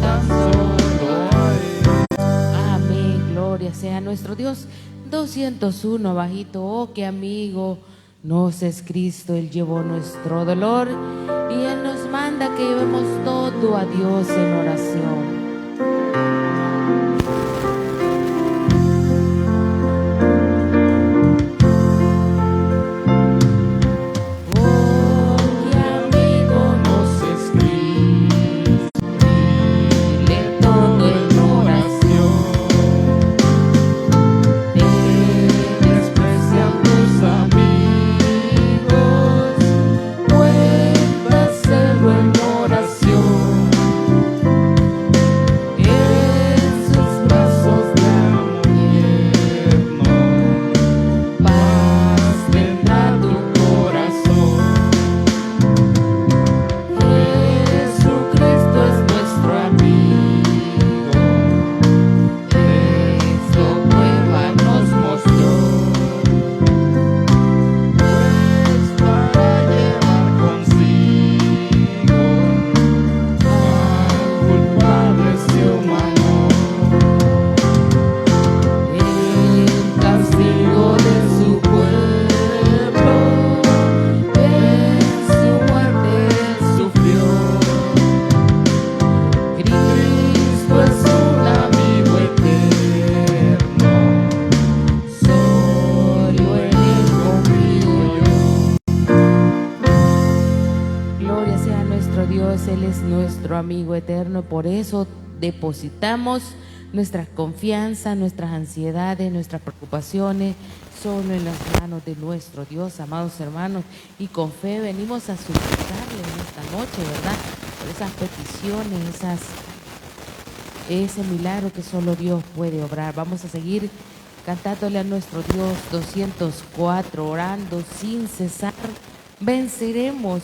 tan solo a Él. Amén, gloria sea a nuestro Dios. 201 bajito. Oh, qué amigo nos es Cristo, Él llevó nuestro dolor y Él nos manda que llevemos todo a Dios en oración. Amigo eterno, por eso depositamos nuestra confianza, nuestras ansiedades, nuestras preocupaciones solo en las manos de nuestro Dios, amados hermanos, y con fe venimos a suplicarle en esta noche, ¿verdad? Por esas peticiones, ese milagro que solo Dios puede obrar. Vamos a seguir cantándole a nuestro Dios. 204, orando sin cesar, venceremos.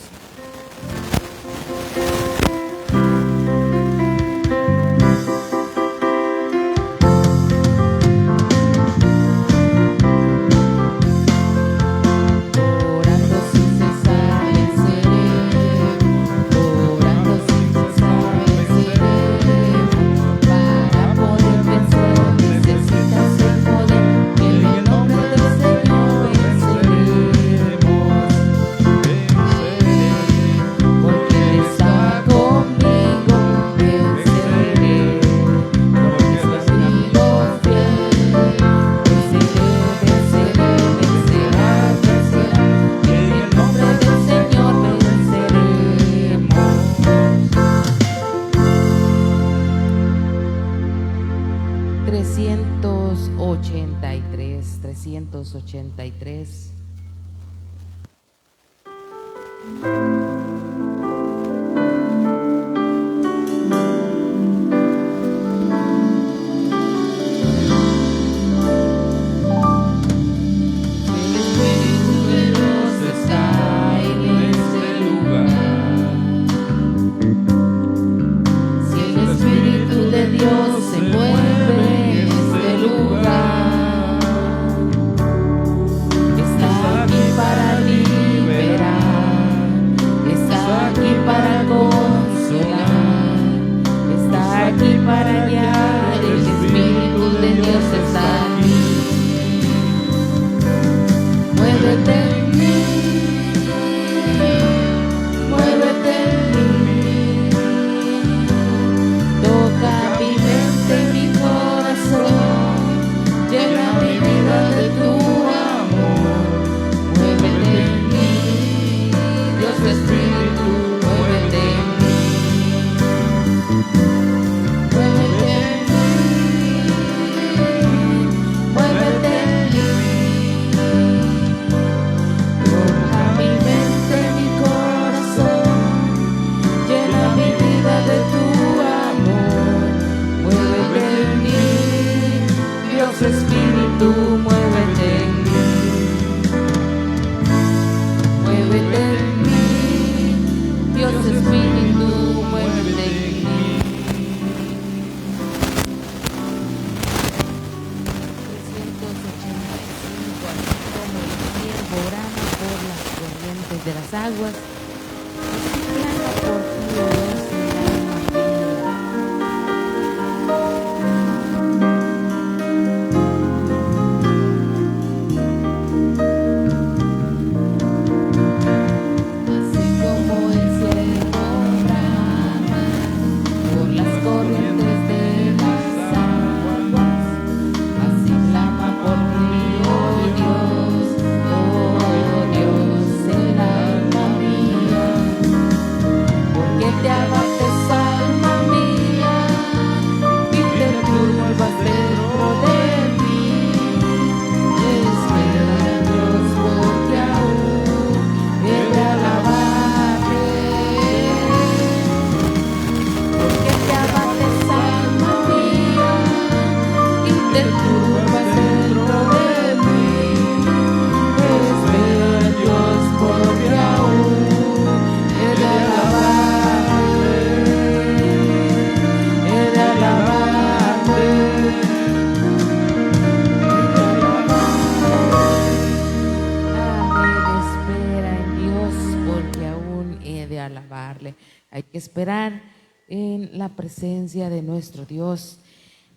alabarle, hay que esperar en la presencia de nuestro Dios.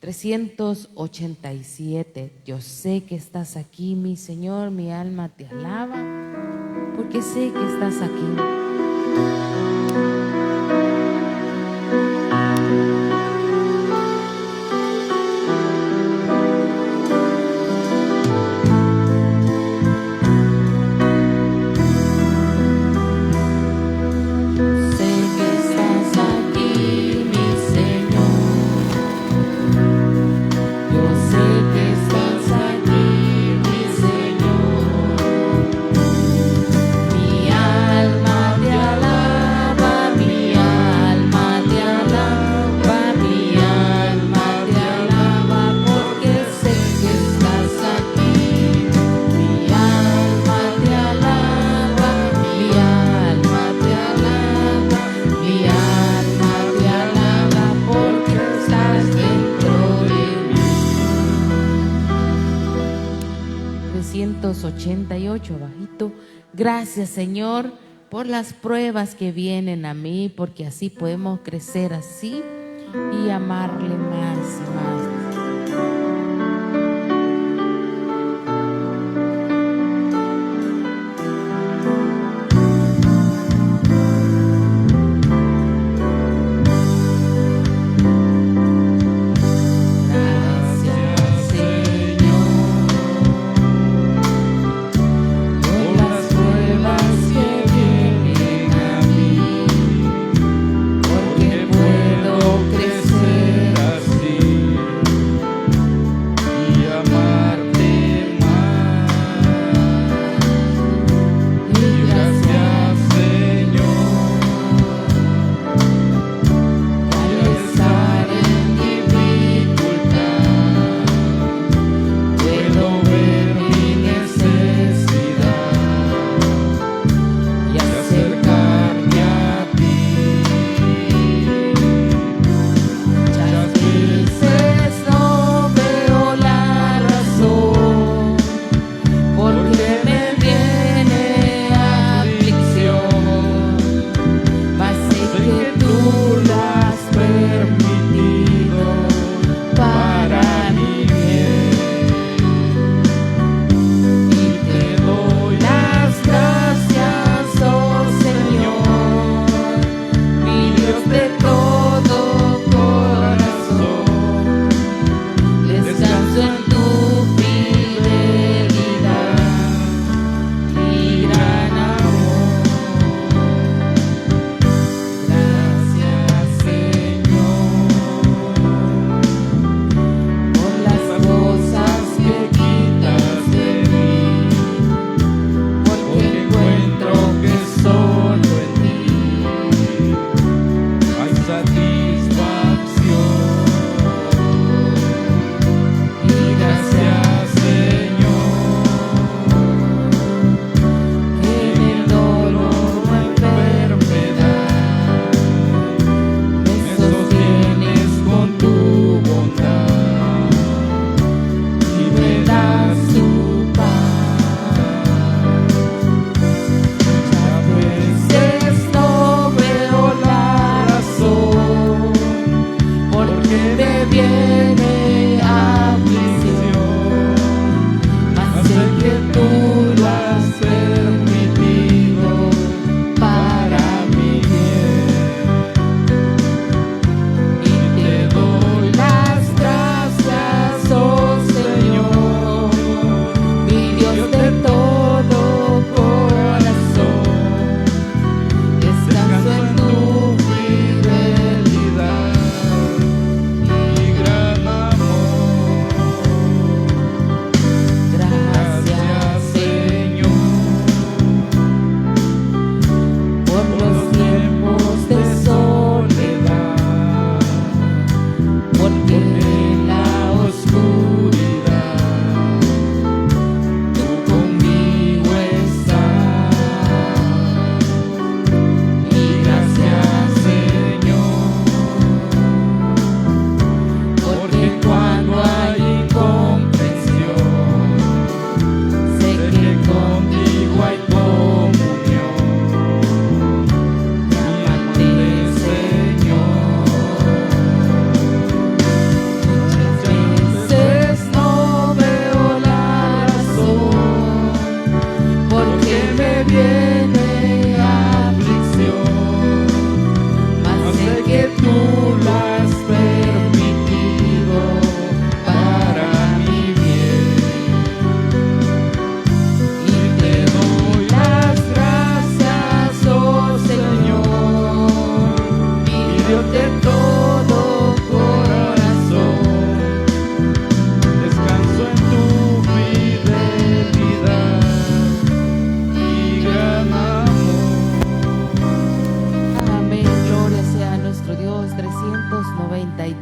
387. Yo sé que estás aquí, mi Señor, mi alma te alaba, porque sé que estás aquí. Abajito. Gracias, Señor, por las pruebas que vienen a mí, porque así podemos crecer así y amarle más y más.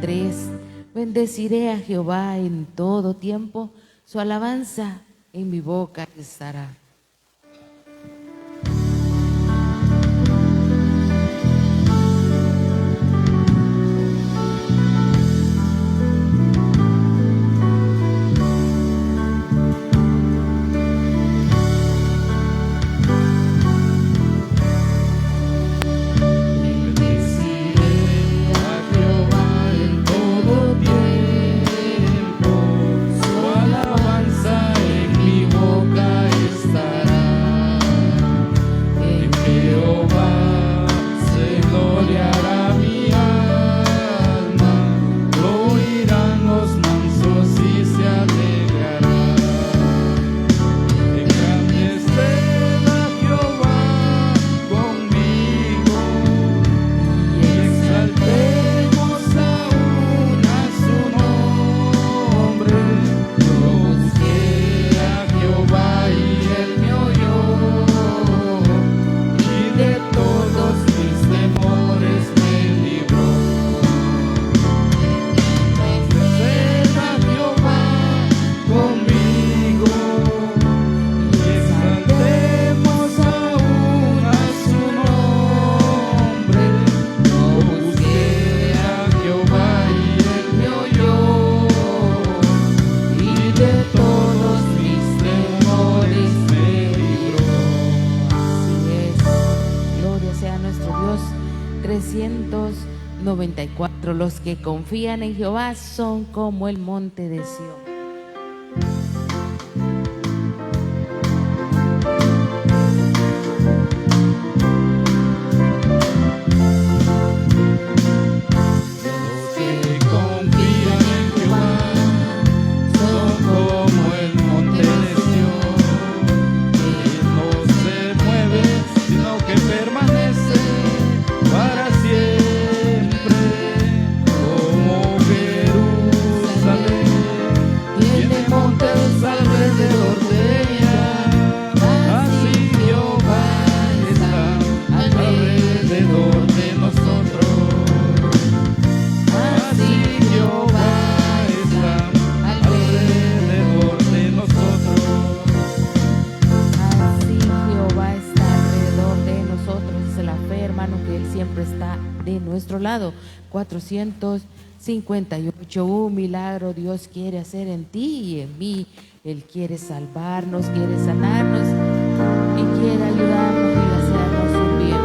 3. Bendeciré a Jehová en todo tiempo, su alabanza en mi boca estará. Los que confían en Jehová son como el monte de Sión. Lado 458. Un milagro Dios quiere hacer en ti y en mí. Él quiere salvarnos, quiere sanarnos y quiere ayudarnos y hacernos un bien.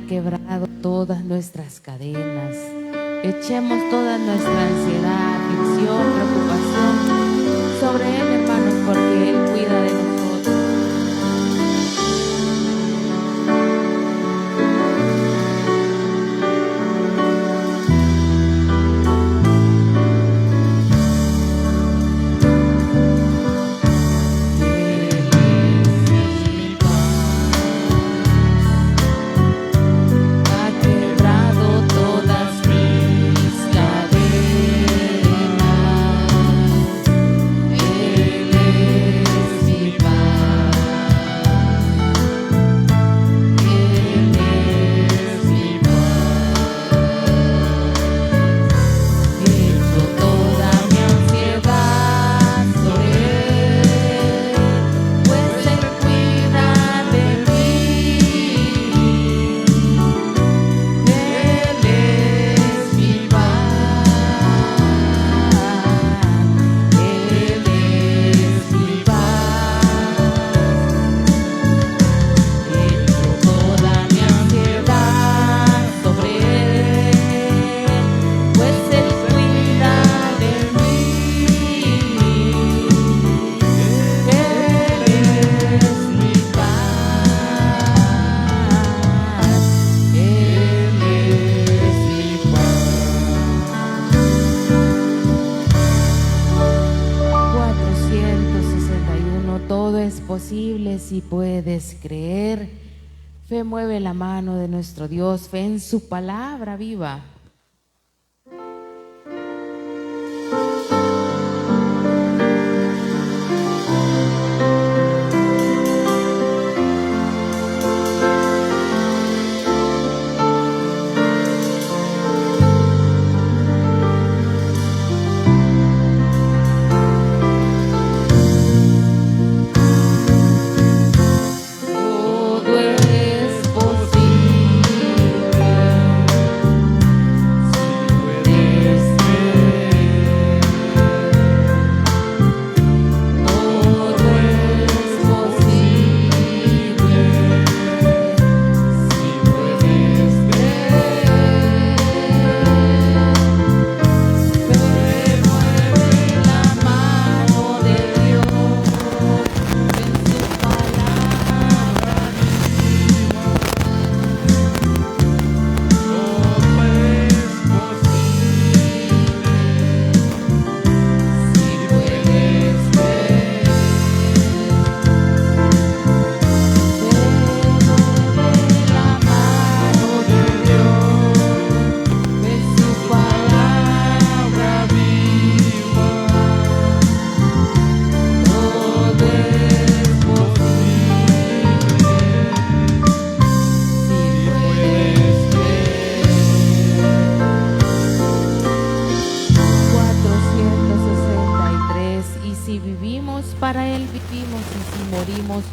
Quebrado todas nuestras cadenas. Echemos toda nuestra ansiedad, aflicción, preocupación sobre Él, hermanos, porque Él cuida de nosotros. Él si puedes creer. Fe mueve la mano de nuestro Dios, fe en su palabra viva.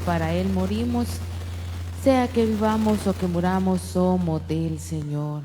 Para Él morimos, sea que vivamos o que muramos, somos del Señor.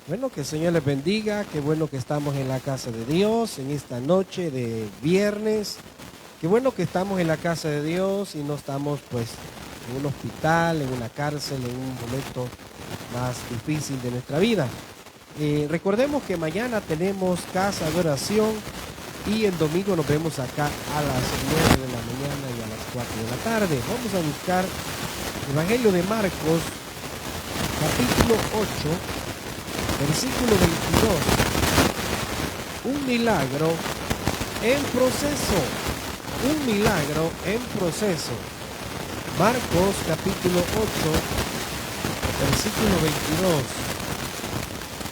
Bueno, que el Señor les bendiga, qué bueno que estamos en la casa de Dios en esta noche de viernes. Qué bueno que estamos en la casa de Dios y no estamos pues en un hospital, en una cárcel, en un momento más difícil de nuestra vida. Recordemos que mañana tenemos casa de oración y el domingo nos vemos acá a las 9 de la mañana y a las 4 de la tarde. Vamos a buscar el Evangelio de Marcos, capítulo 8, versículo 22. Un milagro en proceso. Un milagro en proceso. Marcos capítulo 8, versículo 22.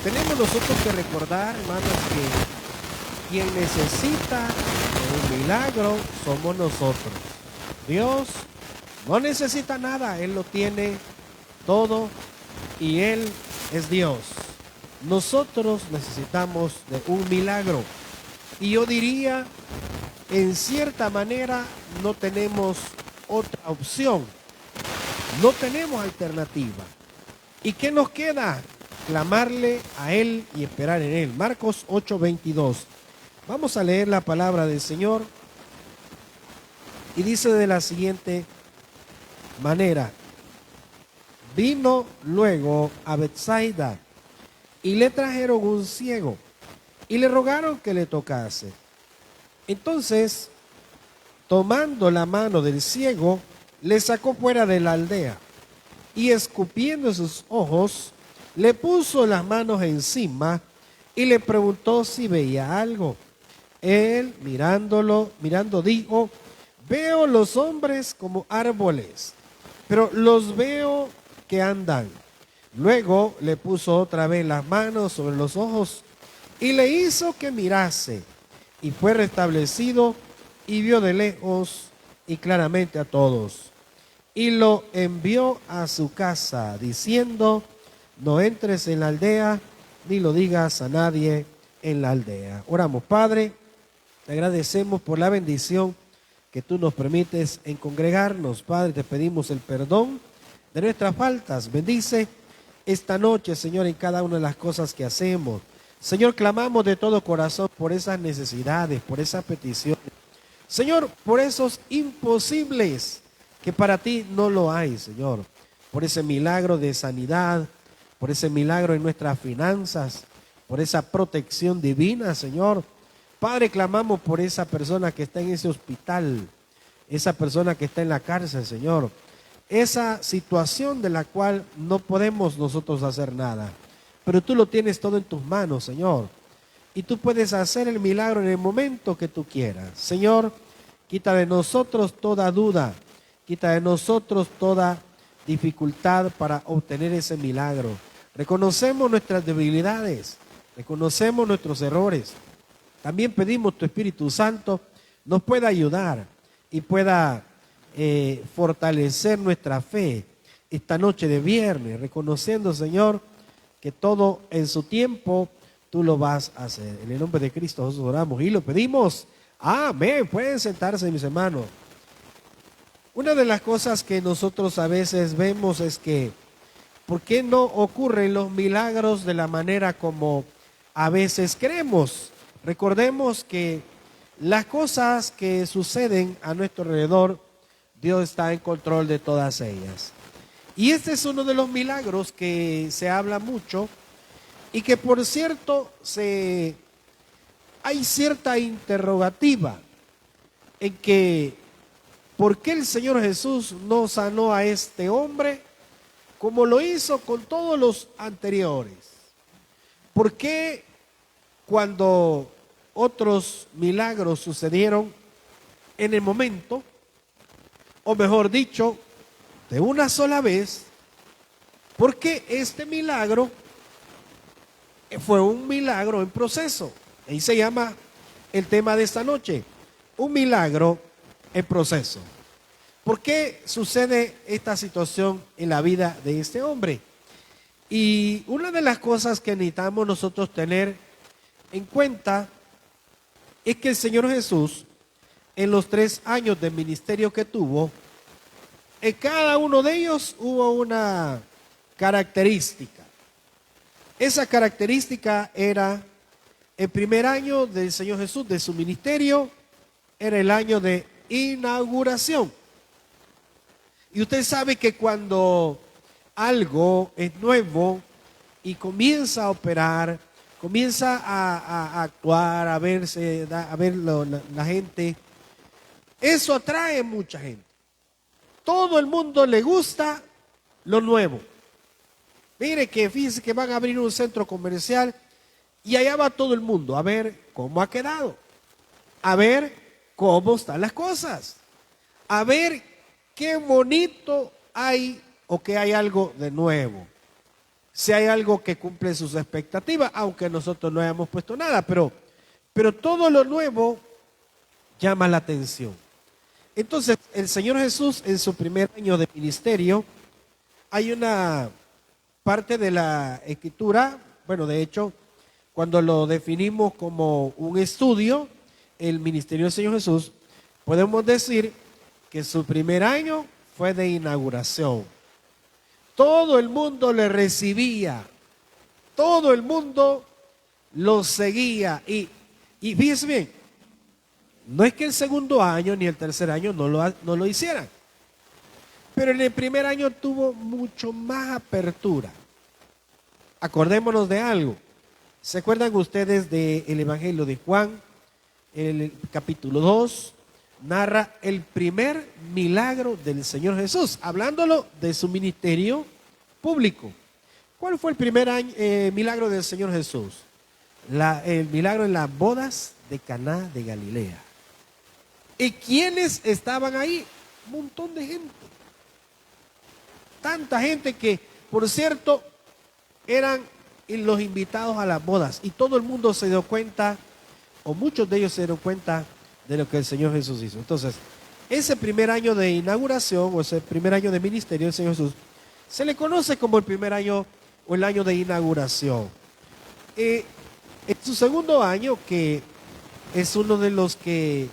Tenemos nosotros que recordar, hermanos, que quien necesita un milagro somos nosotros. Dios no necesita nada, Él lo tiene todo y Él es Dios. Nosotros necesitamos de un milagro. Y yo diría, en cierta manera, no tenemos otra opción. No tenemos alternativa. ¿Y qué nos queda? Clamarle a Él y esperar en Él. Marcos 8:22. Vamos a leer la palabra del Señor. Y dice de la siguiente manera. Vino luego a Betsaida y le trajeron un ciego y le rogaron que le tocase. Entonces, tomando la mano del ciego, le sacó fuera de la aldea y escupiendo sus ojos, le puso las manos encima y le preguntó si veía algo. Él, mirando, dijo: veo los hombres como árboles, pero los veo que andan. Luego le puso otra vez las manos sobre los ojos y le hizo que mirase, y fue restablecido y vio de lejos y claramente a todos. Y lo envió a su casa diciendo: no entres en la aldea ni lo digas a nadie en la aldea. Oramos. Padre, te agradecemos por la bendición que tú nos permites en congregarnos. Padre, te pedimos el perdón de nuestras faltas. Bendice esta noche, Señor, en cada una de las cosas que hacemos. Señor, clamamos de todo corazón por esas necesidades, por esas peticiones. Señor, por esos imposibles que para ti no lo hay, Señor. Por ese milagro de sanidad, por ese milagro en nuestras finanzas, por esa protección divina, Señor. Padre, clamamos por esa persona que está en ese hospital, esa persona que está en la cárcel, Señor. Esa situación de la cual no podemos nosotros hacer nada, pero tú lo tienes todo en tus manos, Señor. Y tú puedes hacer el milagro en el momento que tú quieras. Señor, quita de nosotros toda duda, quita de nosotros toda dificultad para obtener ese milagro. Reconocemos nuestras debilidades, reconocemos nuestros errores. También pedimos tu Espíritu Santo nos pueda ayudar y pueda fortalecer nuestra fe esta noche de viernes, reconociendo, Señor, que todo en su tiempo tú lo vas a hacer. En el nombre de Cristo Jesús oramos y lo pedimos. Amén. Pueden sentarse, mis hermanos. Una de las cosas que nosotros a veces vemos es que ¿por qué no ocurren los milagros de la manera como a veces creemos? Recordemos que las cosas que suceden a nuestro alrededor, Dios está en control de todas ellas. Y este es uno de los milagros que se habla mucho y que, por cierto, hay cierta interrogativa en que ¿por qué el Señor Jesús no sanó a este hombre como lo hizo con todos los anteriores? ¿Por qué cuando otros milagros sucedieron en el momento, o mejor dicho, de una sola vez, por qué este milagro fue un milagro en proceso? Ahí se llama el tema de esta noche, un milagro en proceso. ¿Por qué sucede esta situación en la vida de este hombre? Y una de las cosas que necesitamos nosotros tener en cuenta es que el Señor Jesús, en los 3 años de ministerio que tuvo, en cada uno de ellos hubo una característica. Esa característica era el primer año del Señor Jesús, de su ministerio, era el año de inauguración. Y usted sabe que cuando algo es nuevo y comienza a operar, comienza a actuar, a verse, a ver la gente, eso atrae mucha gente. Todo el mundo le gusta lo nuevo. Mire que fíjense que van a abrir un centro comercial y allá va todo el mundo a ver cómo ha quedado, a ver cómo están las cosas, a ver qué bonito hay o que hay algo de nuevo. Si hay algo que cumple sus expectativas, aunque nosotros no hayamos puesto nada, pero todo lo nuevo llama la atención. Entonces, el Señor Jesús en su primer año de ministerio, hay una parte de la Escritura, bueno, de hecho, cuando lo definimos como un estudio, el ministerio del Señor Jesús, podemos decir que su primer año fue de inauguración. Todo el mundo le recibía, todo el mundo lo seguía y fíjense bien, no es que el segundo año ni el tercer año no lo hicieran, pero en el primer año tuvo mucho más apertura. Acordémonos de algo. ¿Se acuerdan ustedes del Evangelio de Juan? El capítulo 2 narra el primer milagro del Señor Jesús, hablándolo de su ministerio público. ¿Cuál fue el primer milagro del Señor Jesús? El milagro en las bodas de Caná de Galilea. ¿Y quiénes estaban ahí? Un montón de gente. Tanta gente que, por cierto, eran los invitados a las bodas. Y todo el mundo se dio cuenta, o muchos de ellos se dieron cuenta de lo que el Señor Jesús hizo. Entonces, ese primer año de inauguración, o ese primer año de ministerio del Señor Jesús, se le conoce como el primer año o el año de inauguración. En su segundo año, que es uno de los que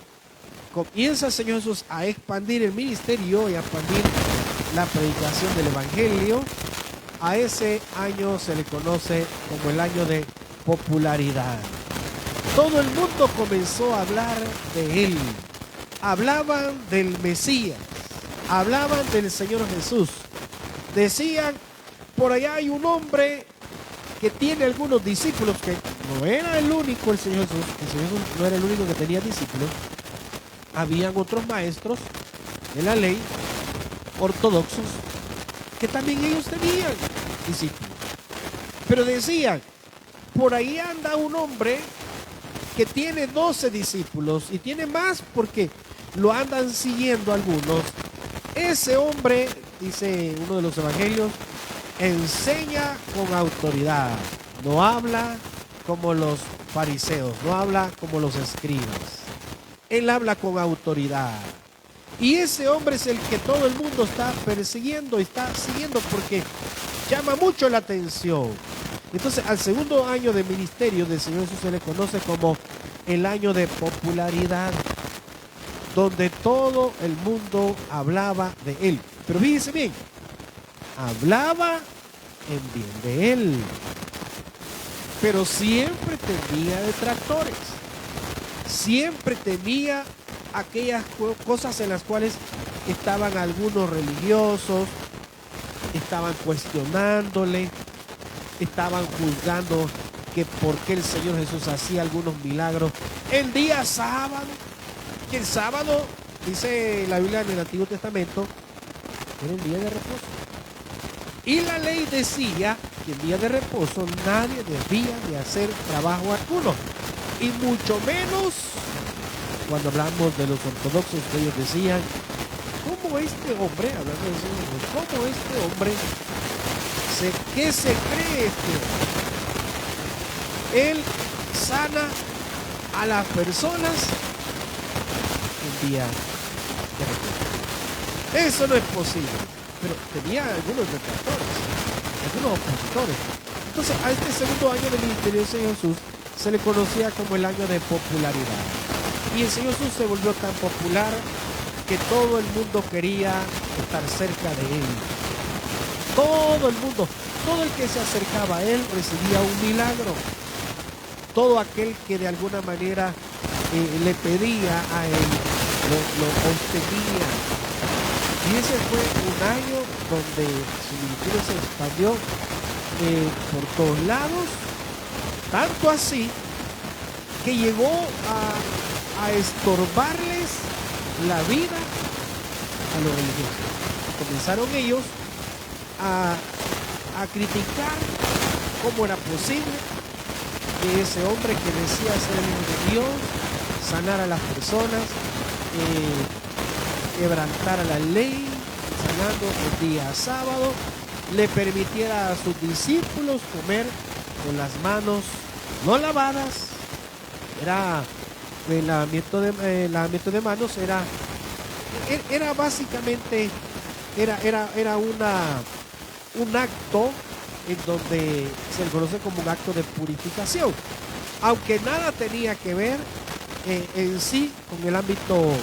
comienza el Señor Jesús a expandir el ministerio y a expandir la predicación del Evangelio, a ese año se le conoce como el año de popularidad. Todo el mundo comenzó a hablar de él. Hablaban del Mesías, hablaban del Señor Jesús. Decían, por allá hay un hombre que tiene algunos discípulos, que no era el único el Señor Jesús no era el único que tenía discípulos. Habían otros maestros de la ley, ortodoxos, que también ellos tenían discípulos. Pero decían, por ahí anda un hombre que tiene 12 discípulos y tiene más porque lo andan siguiendo algunos. Ese hombre, dice uno de los evangelios, enseña con autoridad, no habla como los fariseos, no habla como los escribas. Él habla con autoridad. Y ese hombre es el que todo el mundo está persiguiendo y está siguiendo porque llama mucho la atención. Entonces, al segundo año de ministerio del Señor Jesús se le conoce como el año de popularidad, donde todo el mundo hablaba de él. Pero fíjense bien, hablaba en bien de él, pero siempre tenía detractores, siempre tenía aquellas cosas en las cuales estaban algunos religiosos, estaban cuestionándole, estaban juzgando que por qué el Señor Jesús hacía algunos milagros el día sábado, que el sábado, dice la Biblia en el Antiguo Testamento, era el día de reposo. Y la ley decía que el día de reposo nadie debía de hacer trabajo alguno, y mucho menos cuando hablamos de los ortodoxos, que ellos decían, ¿cómo este hombre, hablando de eso, cómo este hombre, qué se cree este hombre? Él sana a las personas el día de reposo. Eso no es posible, pero tenía algunos detractores, algunos opositores. Entonces, a este segundo año del ministerio del Señor Jesús se le conocía como el año de popularidad. Y el Señor Jesús se volvió tan popular que todo el mundo quería estar cerca de él. Todo el mundo, todo el que se acercaba a él recibía un milagro. Todo aquel que de alguna manera le pedía a él, lo obtenía. Y ese fue un año donde su ministerio se expandió por todos lados, tanto así que llegó a estorbarles la vida a los religiosos. Comenzaron ellos a criticar cómo era posible que ese hombre que decía ser el hijo de Dios sanara a las personas, quebrantara la ley, sanando el día sábado, le permitiera a sus discípulos comer con las manos no lavadas. Era el lavamiento de manos, era básicamente era un acto en donde se le conoce como un acto de purificación, aunque nada tenía que ver en sí con el ámbito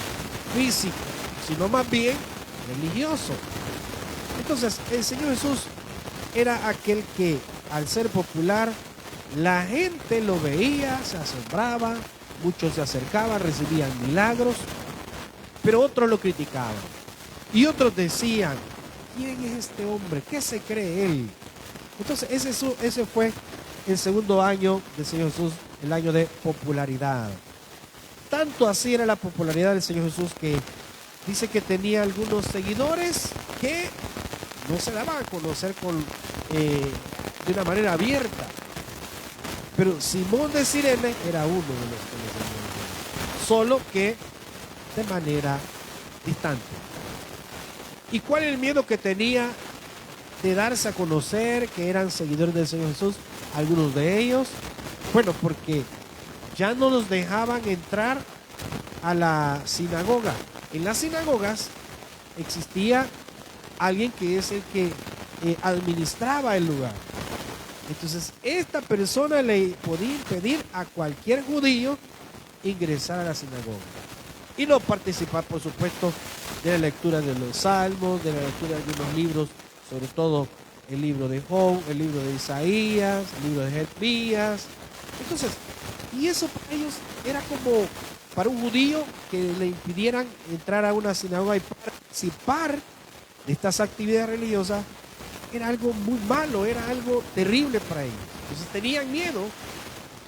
físico, sino más bien religioso. Entonces el Señor Jesús era aquel que, al ser popular, la gente lo veía, se asombraba, muchos se acercaban, recibían milagros, pero otros lo criticaban. Y otros decían, ¿quién es este hombre? ¿Qué se cree él? Entonces ese fue el segundo año del Señor Jesús, el año de popularidad. Tanto así era la popularidad del Señor Jesús que dice que tenía algunos seguidores que no se daban a conocer de una manera abierta. Pero Simón de Cirene era uno de los que le seguían, solo que de manera distante. ¿Y cuál es el miedo que tenía de darse a conocer que eran seguidores del Señor Jesús? Algunos de ellos, bueno, porque ya no los dejaban entrar a la sinagoga. En las sinagogas existía alguien que es el que administraba el lugar. Entonces, esta persona le podía impedir a cualquier judío ingresar a la sinagoga y no participar, por supuesto, de la lectura de los salmos, de la lectura de algunos libros, sobre todo el libro de Job, el libro de Isaías, el libro de Jeremías. Entonces, y eso para ellos era como para un judío que le impidieran entrar a una sinagoga y participar de estas actividades religiosas. Era algo muy malo, era algo terrible para ellos. Entonces tenían miedo.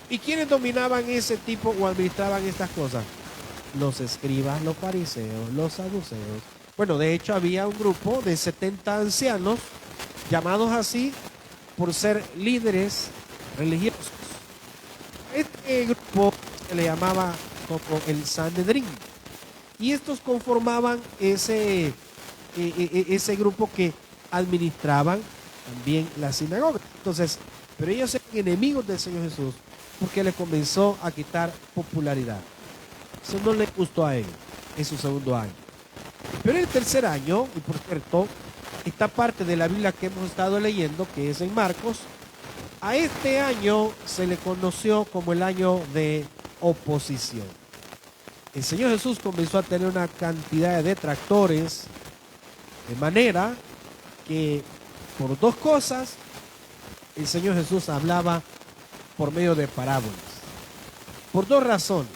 ¿Y quiénes dominaban ese tipo o administraban estas cosas? Los escribas, los fariseos, los saduceos. Bueno, de hecho había un grupo de 70 ancianos, llamados así por ser líderes religiosos. Este grupo se le llamaba como el Sanedrín. Y estos conformaban ese grupo que administraban también la sinagoga. Entonces, pero ellos eran enemigos del Señor Jesús porque le comenzó a quitar popularidad. Eso no le gustó a él en su segundo año. Pero en el tercer año, y por cierto, esta parte de la Biblia que hemos estado leyendo, que es en Marcos, a este año se le conoció como el año de oposición. El Señor Jesús comenzó a tener una cantidad de detractores, de manera que por dos cosas el Señor Jesús hablaba por medio de parábolas. Por dos razones.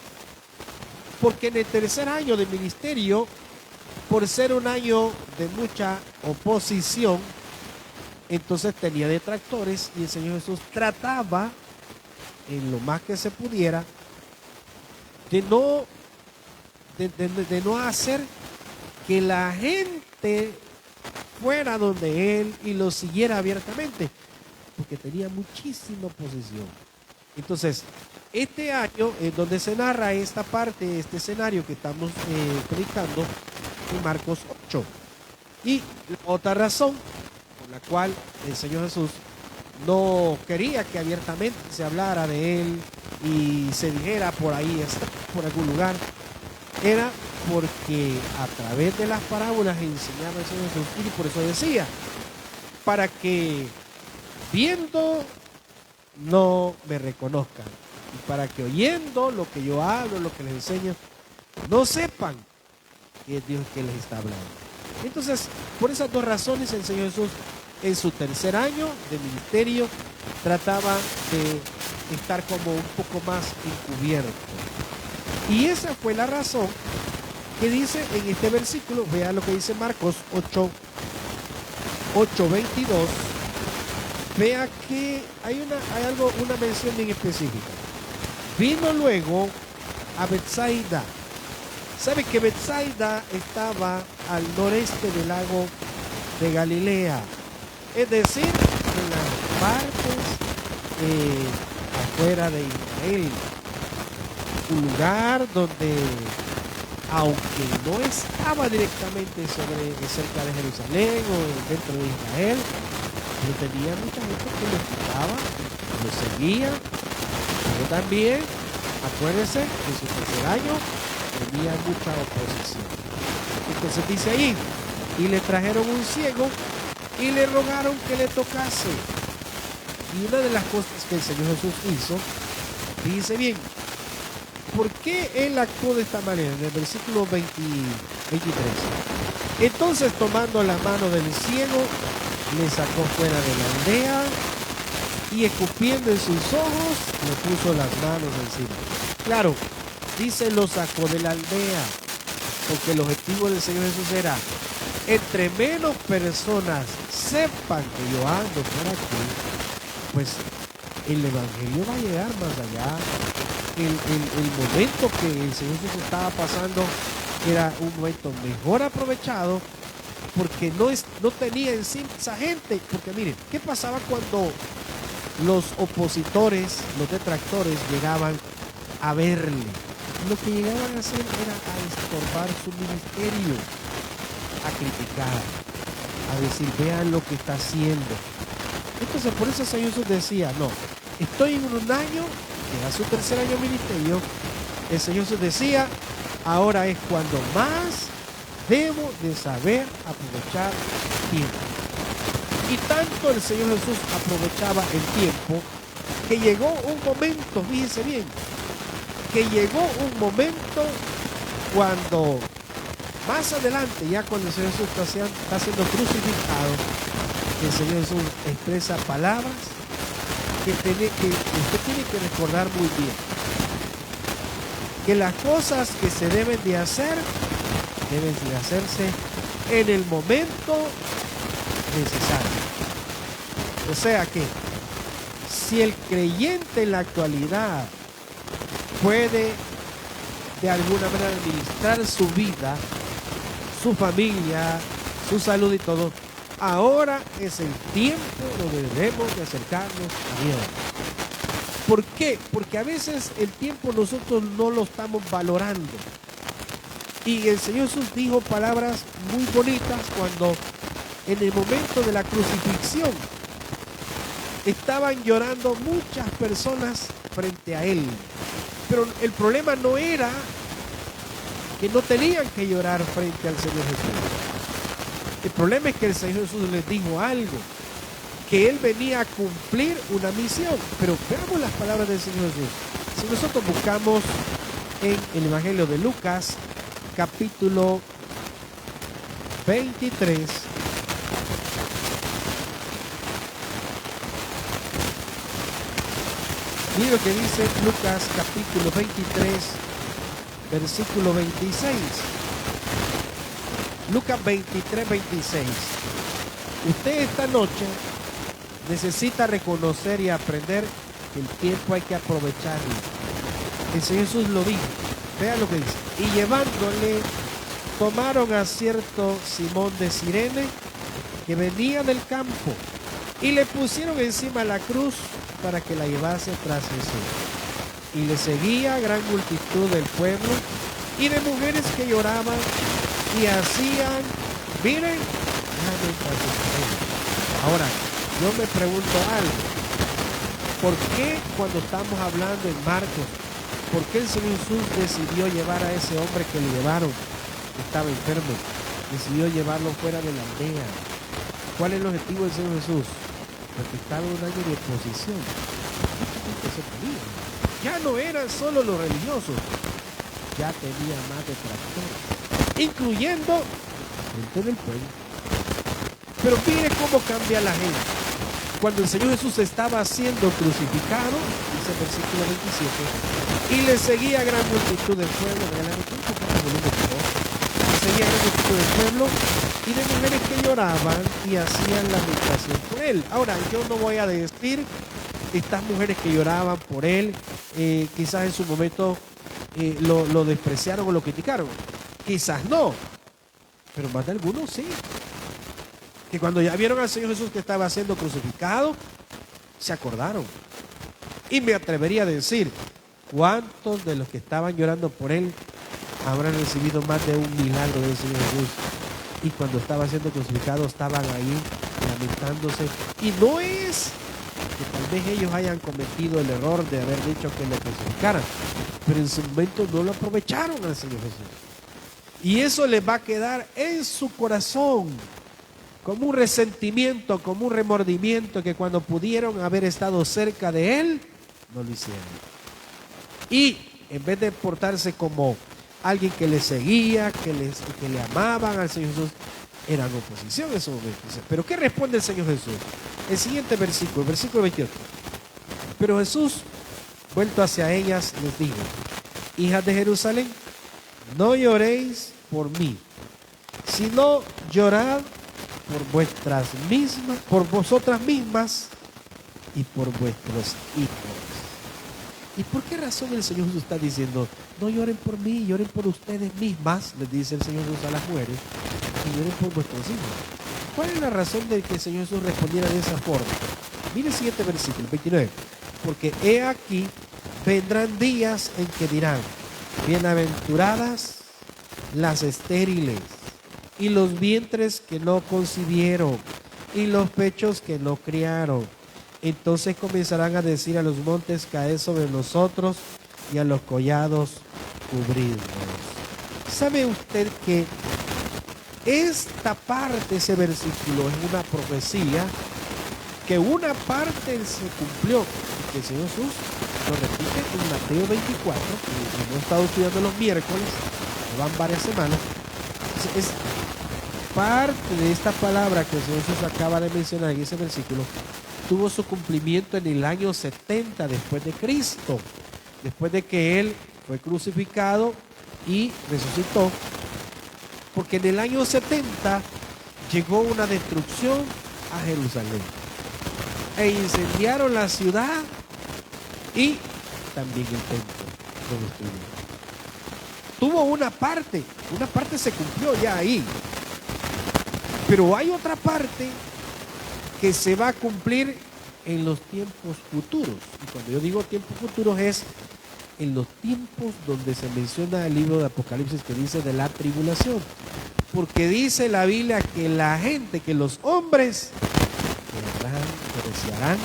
Porque en el tercer año de ministerio, por ser un año de mucha oposición, entonces tenía detractores y el Señor Jesús trataba, en lo más que se pudiera, de no hacer que la gente fuera donde él y lo siguiera abiertamente, porque tenía muchísima oposición. Entonces, este año es donde se narra esta parte, este escenario que estamos predicando en Marcos 8. Y la otra razón por la cual el Señor Jesús no quería que abiertamente se hablara de él y se dijera por ahí está, por algún lugar, era porque a través de las parábolas enseñaba el Señor Jesús, y por eso decía, para que viendo no me reconozcan, y para que oyendo lo que yo hablo, lo que les enseño, no sepan que es Dios que les está hablando. Entonces, por esas dos razones el Señor Jesús en su tercer año de ministerio, trataba de estar como un poco más encubierto. Y esa fue la razón que dice en este versículo, vea lo que dice Marcos 8:22, vea que hay una mención bien específica. Vino luego a Betsaida. ¿Sabe que Betsaida estaba al noreste del lago de Galilea? Es decir, en las partes afuera de Israel. Un lugar donde, aunque no estaba directamente cerca de Jerusalén o dentro de Israel, pero tenía mucha gente que lo escuchaba, lo seguía, pero también, acuérdense, en su tercer año tenía mucha oposición. Entonces dice ahí, y le trajeron un ciego y le rogaron que le tocase. Y una de las cosas que el Señor Jesús hizo, dice bien, ¿por qué él actuó de esta manera? En el versículo 23. Entonces, tomando la mano del ciego, le sacó fuera de la aldea y escupiendo en sus ojos, le puso las manos encima. Claro, dice lo sacó de la aldea, porque el objetivo del Señor Jesús era, entre menos personas sepan que yo ando por aquí, pues el evangelio va a llegar más allá. El momento que el Señor Jesús estaba pasando era un momento mejor aprovechado, porque no tenía encima esa gente. Porque miren, ¿qué pasaba cuando los opositores, los detractores llegaban a verle? Lo que llegaban a hacer era a estorbar su ministerio, a criticar, a decir, vean lo que está haciendo. Entonces por eso el Señor Jesús decía, no, estoy en un año, era su tercer año de ministerio, el Señor Jesús decía, ahora es cuando más debo de saber aprovechar tiempo. Y tanto el Señor Jesús aprovechaba el tiempo, que llegó un momento, fíjense bien, que llegó un momento cuando más adelante, ya cuando el Señor Jesús está siendo crucificado, el Señor Jesús expresa palabras que usted tiene que recordar muy bien. Que las cosas que se deben de hacer, deben de hacerse en el momento necesario. O sea que, si el creyente en la actualidad puede de alguna manera administrar su vida, su familia, su salud y todo, ahora es el tiempo donde debemos de acercarnos a Dios. ¿Por qué? Porque a veces el tiempo nosotros no lo estamos valorando. Y el Señor Jesús dijo palabras muy bonitas cuando en el momento de la crucifixión estaban llorando muchas personas frente a Él. Pero el problema no era que no tenían que llorar frente al Señor Jesús. El problema es que el Señor Jesús les dijo algo, que Él venía a cumplir una misión. Pero veamos las palabras del Señor Jesús. Si nosotros buscamos en el Evangelio de Lucas, capítulo 23, mira lo que dice Lucas capítulo 23, versículo 26. Lucas 23, 26. Usted esta noche necesita reconocer y aprender que el tiempo hay que aprovecharlo. El Señor Jesús lo dijo. Vea lo que dice. Y llevándole, tomaron a cierto Simón de Cirene, que venía del campo, y le pusieron encima la cruz para que la llevase tras Jesús. Y le seguía gran multitud del pueblo y de mujeres que lloraban y hacían, miren, ahora, yo me pregunto algo. ¿Por qué cuando estamos hablando en Marcos, por qué el Señor Jesús decidió llevar a ese hombre que le llevaron, que estaba enfermo, decidió llevarlo fuera de la aldea? ¿Cuál es el objetivo del Señor Jesús? Porque estaba en un año de oposición. Ya no eran solo los religiosos, ya tenía más detractores, incluyendo gente del pueblo. Pero mire cómo cambia la gente. Cuando el Señor Jesús estaba siendo crucificado, dice el versículo 27, y le seguía gran multitud del pueblo, seguía gran multitud del pueblo y de mujeres que lloraban y hacían lamentación por él. Ahora, yo no voy a decir estas mujeres que lloraban por él, quizás en su momento lo despreciaron o lo criticaron. Quizás no, pero más de algunos sí. Que cuando ya vieron al Señor Jesús que estaba siendo crucificado, se acordaron. Y me atrevería a decir, ¿cuántos de los que estaban llorando por él habrán recibido más de un milagro del Señor Jesús? Y cuando estaba siendo crucificado estaban ahí lamentándose. Y no es que tal vez ellos hayan cometido el error de haber dicho que lo crucificaran, pero en su momento no lo aprovecharon al Señor Jesús. Y eso les va a quedar en su corazón como un resentimiento, como un remordimiento, que cuando pudieron haber estado cerca de él, no lo hicieron. Y en vez de portarse como alguien que le seguía, que le amaban al Señor Jesús, eran oposición en ese momento. Pero ¿qué responde el Señor Jesús? El siguiente versículo, el versículo 28. Pero Jesús, vuelto hacia ellas, les dijo: hijas de Jerusalén, no lloréis por mí, sino llorad por vosotras mismas y por vuestros hijos. ¿Y por qué razón el Señor Jesús está diciendo, no lloren por mí, lloren por ustedes mismas? Les dice el Señor Jesús a las mujeres, y lloren por vuestros hijos. ¿Cuál es la razón de que el Señor Jesús respondiera de esa forma? Mire el siguiente versículo, 29. Porque he aquí, vendrán días en que dirán, bienaventuradas las estériles, y los vientres que no concibieron, y los pechos que no criaron. Entonces comenzarán a decir a los montes, caed sobre nosotros, y a los collados, cubridnos. ¿Sabe usted que esta parte, ese versículo, es una profecía que una parte se cumplió, y que el Señor Jesús lo repite en Mateo 24, que hemos estado estudiando los miércoles, van varias semanas? Es parte de esta palabra que el Señor Jesús acaba de mencionar en ese versículo, tuvo su cumplimiento en el año 70 después de Cristo, después de que Él fue crucificado y resucitó, porque en el año 70 llegó una destrucción a Jerusalén e incendiaron la ciudad y también el templo lo destruyeron. Tuvo una parte se cumplió ya ahí, pero hay otra parte que se va a cumplir en los tiempos futuros. Y cuando yo digo tiempos futuros es en los tiempos donde se menciona el libro de Apocalipsis, que dice de la tribulación. Porque dice la Biblia que la gente, que los hombres que desearán.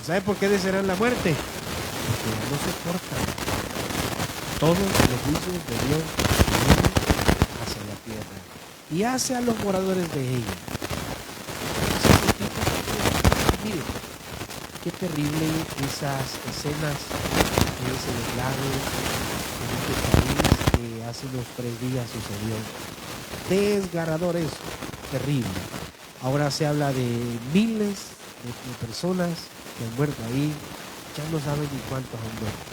¿Sabe por qué desearán la muerte? Porque ya no soportan todos los juicios de Dios hacia la tierra y hacia los moradores de ella. Mire, qué terrible esas escenas que en los lagos en este país que hace unos 3 días sucedió. Desgarrador eso, terrible. Ahora se habla de miles de personas que han muerto ahí, ya no saben ni cuántos han muerto.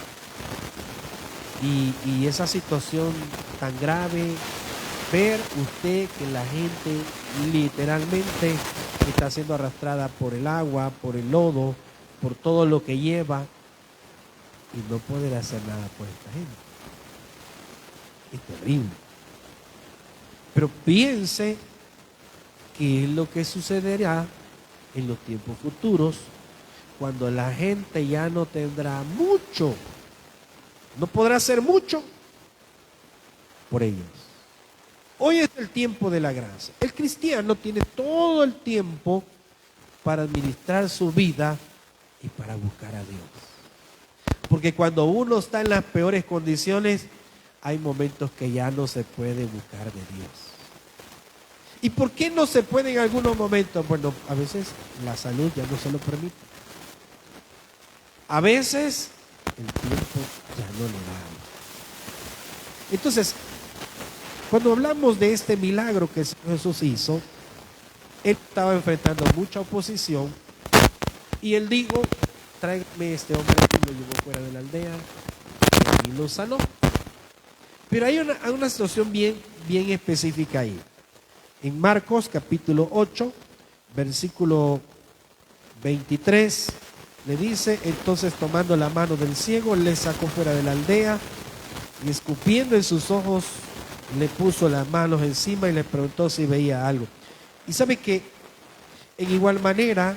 Y esa situación tan grave, ver usted que la gente literalmente está siendo arrastrada por el agua, por el lodo, por todo lo que lleva, y no poder hacer nada por esta gente. Es terrible. Pero piense qué es lo que sucederá en los tiempos futuros, cuando la gente ya no tendrá mucho, no podrá hacer mucho por ellos. Hoy es el tiempo de la gracia. El cristiano tiene todo el tiempo para administrar su vida y para buscar a Dios. Porque cuando uno está en las peores condiciones, hay momentos que ya no se puede buscar de Dios. ¿Y por qué no se puede en algunos momentos? Bueno, a veces la salud ya no se lo permite. A veces el tiempo ya no le da. Entonces, cuando hablamos de este milagro que Jesús hizo, Él estaba enfrentando mucha oposición y él dijo, tráigame este hombre, y lo llevó fuera de la aldea y lo sanó. Pero hay una situación bien específica ahí. En Marcos capítulo 8, versículo 23, le dice, entonces tomando la mano del ciego, le sacó fuera de la aldea y escupiendo en sus ojos, le puso las manos encima y le preguntó si veía algo. Y sabe que en igual manera,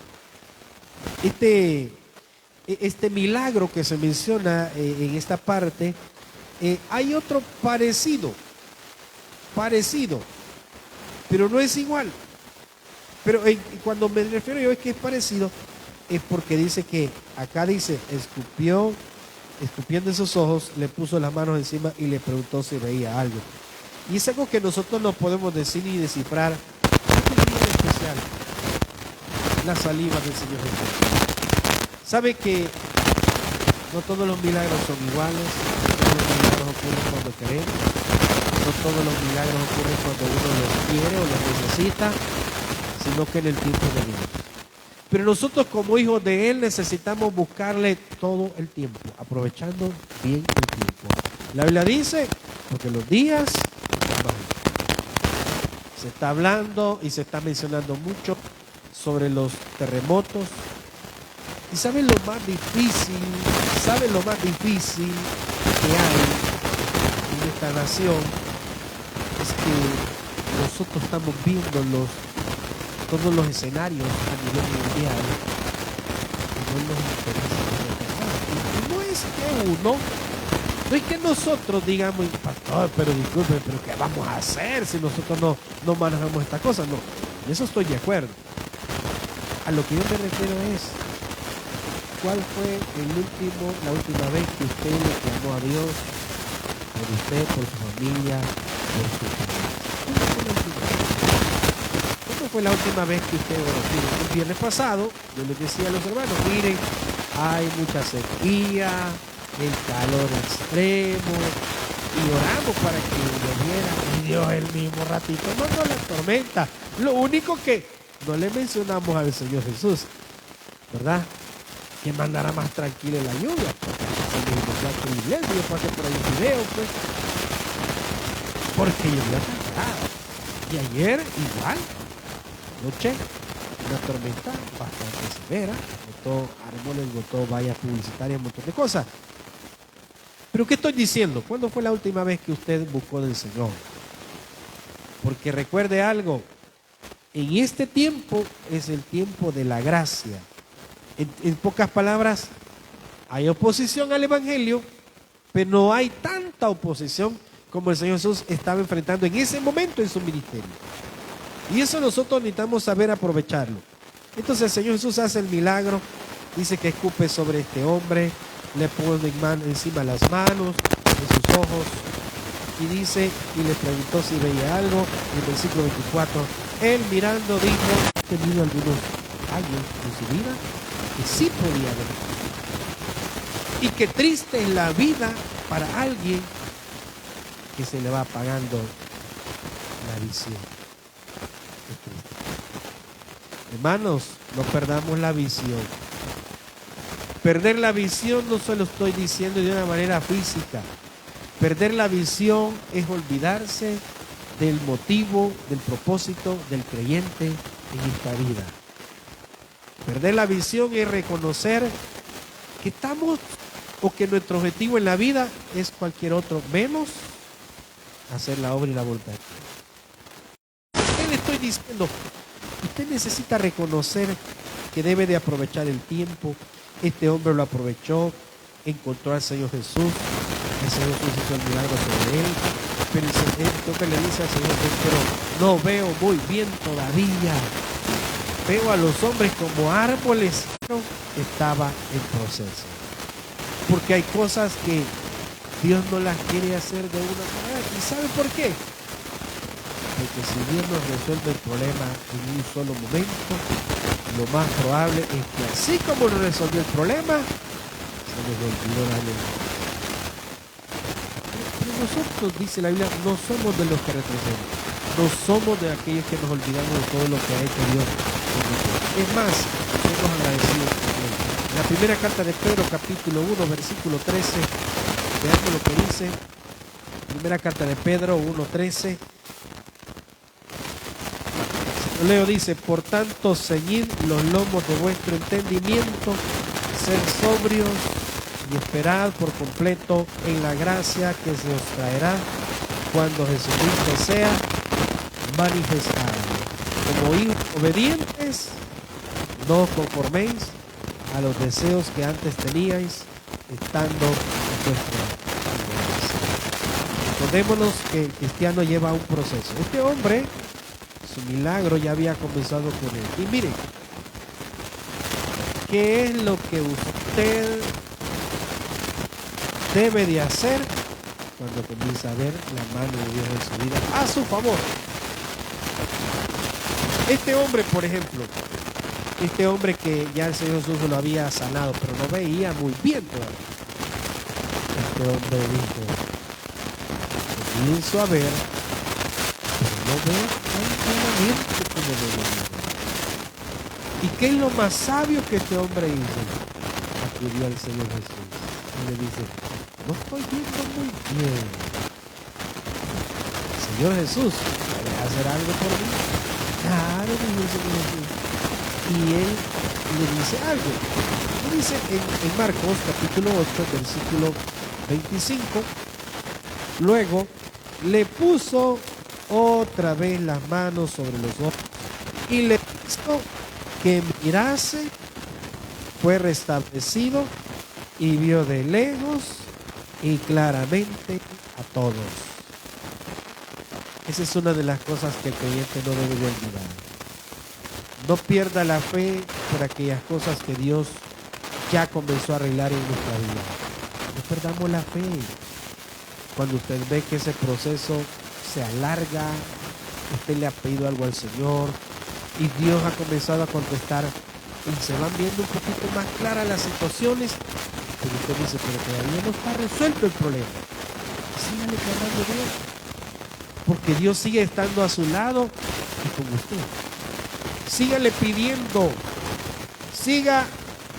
este milagro que se menciona en esta parte, hay otro parecido, pero no es igual. Pero cuando me refiero yo a que es parecido, es porque dice que, acá dice, escupiendo en sus ojos, le puso las manos encima y le preguntó si veía algo. Y es algo que nosotros no podemos decir ni descifrar. Es especial, la saliva del Señor Jesús. Sabe que no todos los milagros son iguales, no todos los milagros ocurren cuando queremos, no todos los milagros ocurren cuando uno los quiere o los necesita, sino que en el tiempo de Dios. Pero nosotros como hijos de Él necesitamos buscarle todo el tiempo, aprovechando bien el tiempo. La Biblia dice, porque los días se está hablando y se está mencionando mucho sobre los terremotos. ¿Y saben lo más difícil? ¿Saben lo más difícil que hay en esta nación? Es que nosotros estamos viendo todos los escenarios a nivel mundial y no nos interesa lo que pasa. Y no es que no es que nosotros digamos, pastor, pero disculpe, pero ¿qué vamos a hacer si nosotros no manejamos esta cosa? No, en eso estoy de acuerdo. A lo que yo me refiero es, ¿cuál fue la última vez que usted le clamó a Dios por usted, por su familia, por su familia? ¿Cuándo fue la última vez que usted oró? El viernes pasado yo les decía a los hermanos, miren, hay mucha sequía, el calor extremo, y oramos para que lloviera, y Dios el mismo ratito mandó la tormenta. Lo único que no le mencionamos al Señor Jesús, ¿verdad? Que mandará más tranquila la lluvia, porque yo pasé por ahí un video, pues, porque llovió tan parado. Y ayer igual, noche, una tormenta bastante severa, botó árboles, botó vallas publicitarias, un montón de cosas. Pero ¿qué estoy diciendo? ¿Cuándo fue la última vez que usted buscó del Señor? Porque recuerde algo, en este tiempo es el tiempo de la gracia. En pocas palabras, hay oposición al Evangelio, pero no hay tanta oposición como el Señor Jesús estaba enfrentando en ese momento en su ministerio. Y eso nosotros necesitamos saber aprovecharlo. Entonces el Señor Jesús hace el milagro, dice que escupe sobre este hombre, le pone encima las manos, en sus ojos, y dice, y le preguntó si veía algo. En el versículo 24, él mirando dijo, he tenido algunos años en su vida que sí podía ver. Y qué triste es la vida para alguien que se le va apagando la visión. Hermanos, no perdamos la visión. Perder la visión no se lo estoy diciendo de una manera física. Perder la visión es olvidarse del motivo, del propósito del creyente en esta vida. Perder la visión es reconocer que estamos o que nuestro objetivo en la vida es cualquier otro menos hacer la obra y la voluntad de Dios. ¿Qué le estoy diciendo? Usted necesita reconocer que debe de aprovechar el tiempo. Este hombre lo aprovechó, encontró al Señor Jesús, el Señor Jesús hizo el milagro sobre él, pero este hombre le dice al Señor Jesús, pero no veo muy bien todavía, veo a los hombres como árboles, pero estaba en proceso, porque hay cosas que Dios no las quiere hacer de una manera. ¿Y sabe por qué? Porque si Dios nos resuelve el problema en un solo momento, lo más probable es que así como nos resolvió el problema, se nos olvidó darle el problema. Pero nosotros, dice la Biblia, no somos de los que retroceden. no somos de aquellos que nos olvidamos de todo lo que ha hecho Dios con nosotros. Es más, somos agradecidos con Él. En la primera carta de Pedro, capítulo 1, versículo 13, veamos lo que dice. Primera carta de Pedro 1:13. Leo, dice: por tanto, ceñid los lomos de vuestro entendimiento, sed sobrios y esperad por completo en la gracia que se os traerá cuando Jesucristo sea manifestado. Como hijos obedientes, no os conforméis a los deseos que antes teníais, estando en vuestra ignorancia. Recordémonos que el cristiano lleva un proceso. Este hombre, su milagro ya había comenzado con él. Y miren, ¿qué es lo que usted debe de hacer cuando comienza a ver la mano de Dios en su vida a su favor? Este hombre, por ejemplo, este hombre que ya el Señor Jesús lo había sanado, pero no veía muy bien todavía. Este hombre dijo: comienzo a ver, pero no veo tan claramente como debería. ¿Y qué es lo más sabio que este hombre hizo? Acudió al Señor Jesús y le dice: no estoy viendo muy bien. Señor Jesús, ¿puedes hacer algo por mí? Claro, dijo el Señor Jesús. Y él le dice algo. Le dice en Marcos capítulo 8, versículo 25. Luego le puso otra vez las manos sobre los ojos y le hizo que mirase, fue restablecido y vio de lejos y claramente a todos. Esa es una de las cosas que el creyente no debe de olvidar. No pierda la fe por aquellas cosas que Dios ya comenzó a arreglar en nuestra vida. No perdamos la fe. Cuando usted ve que ese proceso se alarga, usted le ha pedido algo al Señor y Dios ha comenzado a contestar y se van viendo un poquito más claras las situaciones, pero usted dice: pero todavía no está resuelto el problema. Sígale clamando a Dios, porque Dios sigue estando a su lado y con usted. Sígale pidiendo, siga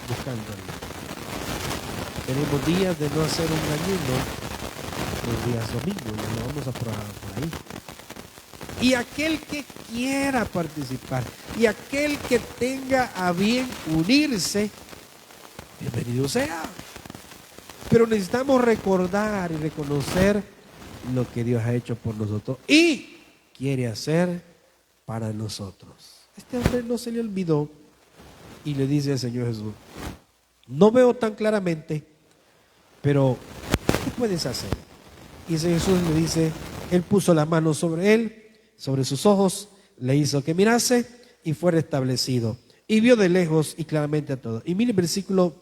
buscándole. Tenemos días de no hacer un ayuno, los días domingos, lo vamos a probar por ahí. Y aquel que quiera participar, y aquel que tenga a bien unirse, bienvenido sea. Pero necesitamos recordar y reconocer lo que Dios ha hecho por nosotros y quiere hacer para nosotros. Este hombre no se le olvidó y le dice al Señor Jesús: no veo tan claramente, pero ¿qué puedes hacer? Y el Señor Jesús le dice, él puso las manos sobre él, sobre sus ojos, le hizo que mirase y fue restablecido. Y vio de lejos y claramente a todos. Y mire el versículo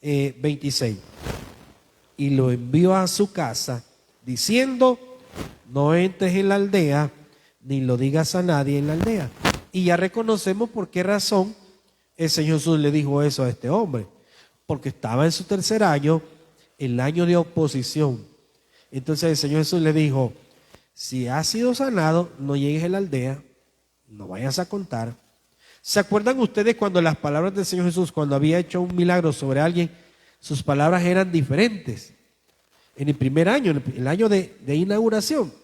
26. Y lo envió a su casa diciendo: no entres en la aldea, ni lo digas a nadie en la aldea. Y ya reconocemos por qué razón el Señor Jesús le dijo eso a este hombre. Porque estaba en su tercer año, el año de oposición. Entonces el Señor Jesús le dijo: si has sido sanado, no llegues a la aldea, no vayas a contar. ¿Se acuerdan ustedes cuando las palabras del Señor Jesús, cuando había hecho un milagro sobre alguien, sus palabras eran diferentes? En el primer año, el año de inauguración,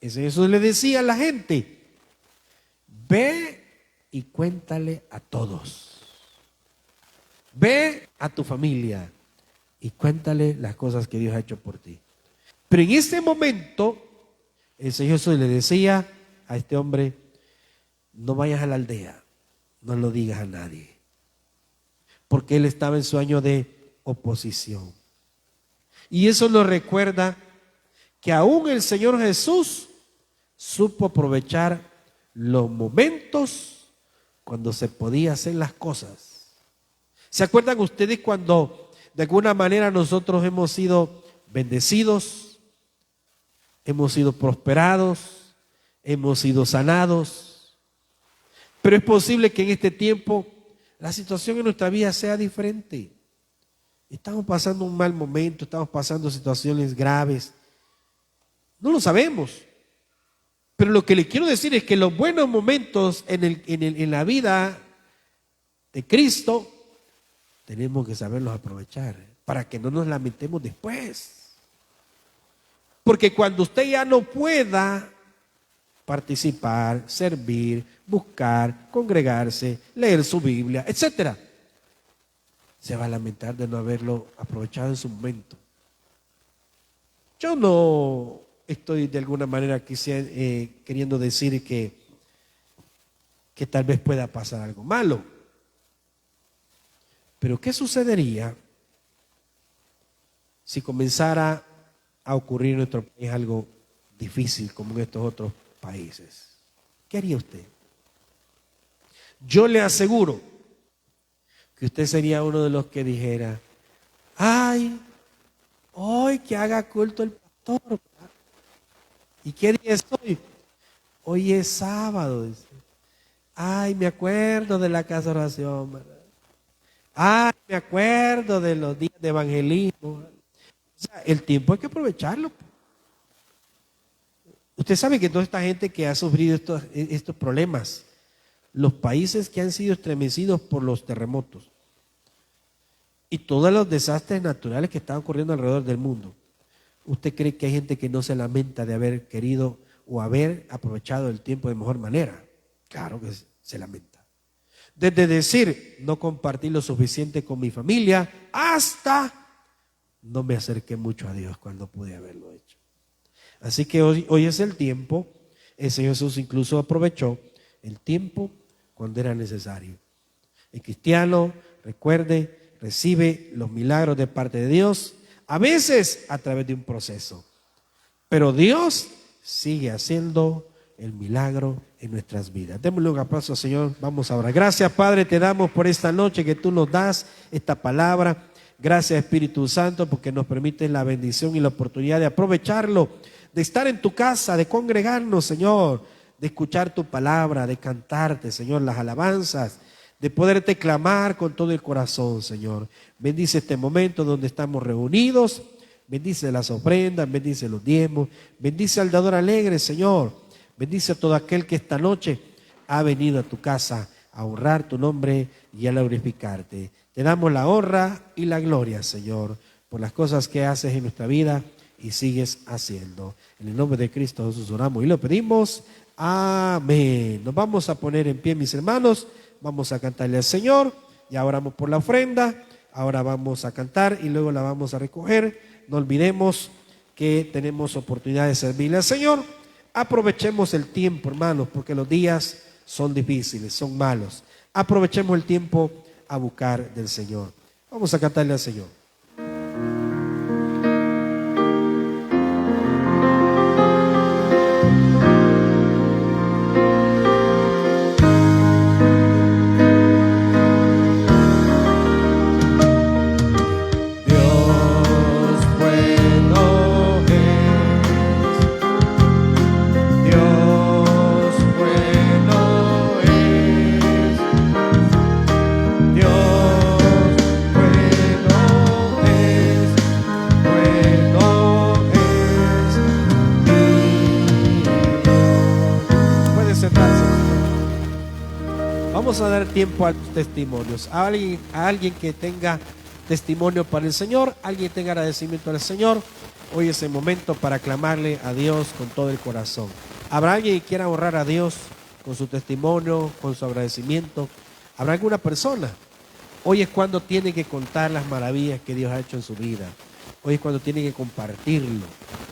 el Señor Jesús le decía a la gente: ve y cuéntale a todos. Ve a tu familia y cuéntale las cosas que Dios ha hecho por ti. Pero en ese momento, el Señor Jesús le decía a este hombre: no vayas a la aldea, no lo digas a nadie. Porque él estaba en su año de oposición. Y eso nos recuerda que aún el Señor Jesús supo aprovechar los momentos cuando se podía hacer las cosas. ¿Se acuerdan ustedes cuando de alguna manera nosotros hemos sido bendecidos, hemos sido prosperados, hemos sido sanados? Pero es posible que en este tiempo la situación en nuestra vida sea diferente. Estamos pasando un mal momento, estamos pasando situaciones graves. No lo sabemos, Pero lo que le quiero decir es que los buenos momentos en la vida de Cristo tenemos que saberlos aprovechar para que no nos lamentemos después. Porque cuando usted ya no pueda participar, servir, buscar, congregarse, leer su Biblia, etcétera, se va a lamentar de no haberlo aprovechado en su momento. Yo no estoy de alguna manera queriendo decir que tal vez pueda pasar algo malo. Pero ¿qué sucedería si comenzara a ocurrir en nuestro país algo difícil como en estos otros países? ¿Qué haría usted? Yo le aseguro que usted sería uno de los que dijera: ay, hoy que haga culto el pastor. ¿Y qué día es hoy? Hoy es sábado, dice. Ay, me acuerdo de la casa de oración, ¿verdad? Ay, me acuerdo de los días de evangelismo. O sea, el tiempo hay que aprovecharlo. Usted sabe que toda esta gente que ha sufrido estos problemas, los países que han sido estremecidos por los terremotos y todos los desastres naturales que están ocurriendo alrededor del mundo, ¿usted cree que hay gente que no se lamenta de haber querido o haber aprovechado el tiempo de mejor manera? Claro que se lamenta. Desde decir, no compartí lo suficiente con mi familia, hasta no me acerqué mucho a Dios cuando pude haberlo hecho. Así que hoy es el tiempo. El Señor Jesús incluso aprovechó el tiempo cuando era necesario. El cristiano, recuerde, recibe los milagros de parte de Dios, a veces a través de un proceso. Pero Dios sigue haciendo el milagro en nuestras vidas. Démosle un aplauso al Señor. Vamos ahora. Gracias, Padre, te damos por esta noche que tú nos das esta palabra. Gracias, Espíritu Santo, porque nos permites la bendición y la oportunidad de aprovecharlo, de estar en tu casa, de congregarnos, Señor, de escuchar tu palabra, de cantarte, Señor, las alabanzas, de poderte clamar con todo el corazón, Señor. Bendice este momento donde estamos reunidos, bendice las ofrendas, bendice los diezmos, bendice al dador alegre, Señor. Bendice a todo aquel que esta noche ha venido a tu casa a honrar tu nombre y a glorificarte. Te damos la honra y la gloria, Señor, por las cosas que haces en nuestra vida y sigues haciendo. En el nombre de Cristo Jesús oramos y lo pedimos. Amén. Nos vamos a poner en pie, mis hermanos. Vamos a cantarle al Señor. Ya oramos por la ofrenda. Ahora vamos a cantar y luego la vamos a recoger. No olvidemos que tenemos oportunidad de servirle al Señor. Aprovechemos el tiempo, hermanos, porque los días son difíciles, son malos. Aprovechemos el tiempo a buscar del Señor. Vamos a cantarle al Señor. Vamos a dar tiempo a los testimonios. A alguien que tenga testimonio para el Señor, alguien tenga agradecimiento al Señor. Hoy es el momento para clamarle a Dios con todo el corazón. ¿Habrá alguien que quiera honrar a Dios con su testimonio, con su agradecimiento? ¿Habrá alguna persona? Hoy es cuando tiene que contar las maravillas que Dios ha hecho en su vida. Hoy es cuando tiene que compartirlo.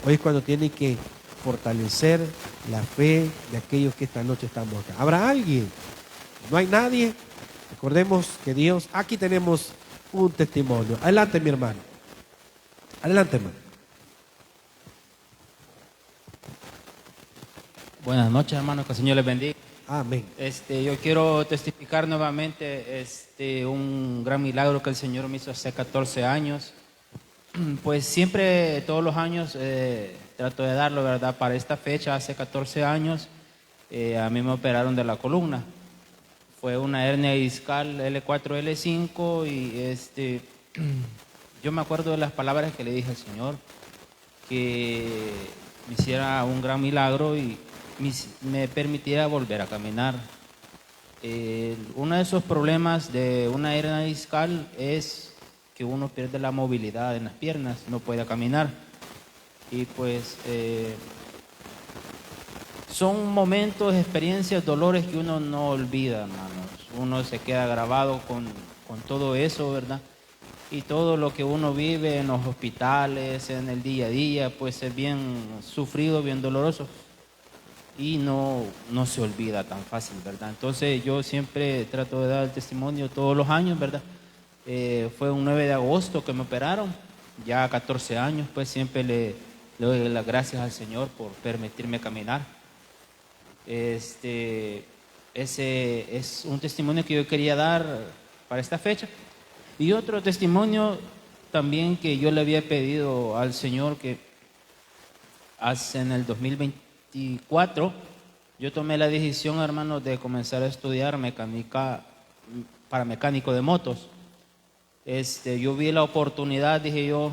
Hoy es cuando tiene que fortalecer la fe de aquellos que esta noche estamos acá. ¿Habrá alguien? No hay nadie. Recordemos que Dios, aquí tenemos un testimonio. Adelante, mi hermano. Adelante, hermano. Buenas noches, hermanos, que el Señor les bendiga. Amén. Yo quiero testificar nuevamente un gran milagro que el Señor me hizo hace 14 años. Pues siempre, todos los años, trato de darlo, ¿verdad? Para esta fecha, hace 14 años, a mí me operaron de la columna. Fue una hernia discal L4, L5 y yo me acuerdo de las palabras que le dije al Señor, que me hiciera un gran milagro y me permitiera volver a caminar. Uno de esos problemas de una hernia discal es que uno pierde la movilidad en las piernas, no puede caminar. Y pues son momentos, experiencias, dolores que uno no olvida, hermanos. Uno se queda grabado con todo eso, ¿verdad? Y todo lo que uno vive en los hospitales, en el día a día, pues es bien sufrido, bien doloroso. Y no se olvida tan fácil, ¿verdad? Entonces yo siempre trato de dar el testimonio todos los años, ¿verdad? Fue un 9 de agosto que me operaron, ya 14 años, pues siempre le doy las gracias al Señor por permitirme caminar. Ese es un testimonio que yo quería dar para esta fecha. Y otro testimonio también que yo le había pedido al Señor, que hace en el 2024, yo tomé la decisión, hermano, de comenzar a estudiar mecánica para mecánico de motos. Yo vi la oportunidad, dije yo,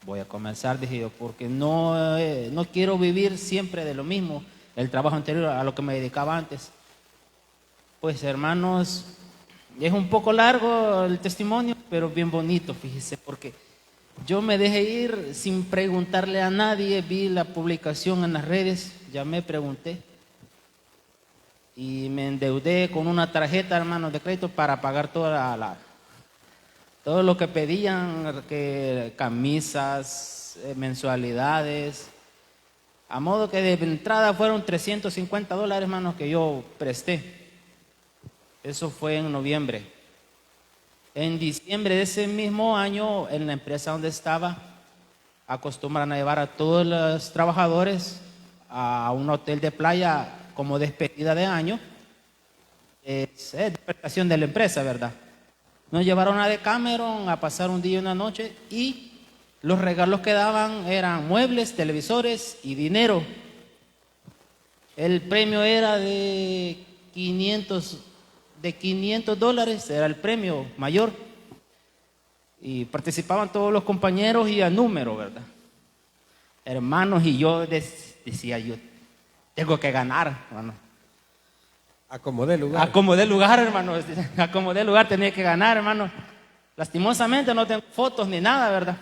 voy a comenzar, dije yo, porque no quiero vivir siempre de lo mismo, el trabajo anterior a lo que me dedicaba antes. Pues, hermanos, es un poco largo el testimonio, pero bien bonito, fíjese, porque yo me dejé ir sin preguntarle a nadie, vi la publicación en las redes, llamé, pregunté y me endeudé con una tarjeta, hermanos, de crédito para pagar todo lo que pedían, que camisas, mensualidades, a modo que de entrada fueron $350, hermanos, que yo presté. Eso fue en noviembre. En diciembre de ese mismo año, en la empresa donde estaba, acostumbran a llevar a todos los trabajadores a un hotel de playa como despedida de año. Es prestación de la empresa, ¿verdad? Nos llevaron a Decameron a pasar un día y una noche y los regalos que daban eran muebles, televisores y dinero. El premio era de $500, era el premio mayor. Y participaban todos los compañeros y a número, ¿verdad? Hermanos, y yo decía, yo tengo que ganar, hermano. Acomodé lugar. Acomodé lugar, hermano. Acomodé lugar, tenía que ganar, hermano. Lastimosamente no tengo fotos ni nada, ¿verdad?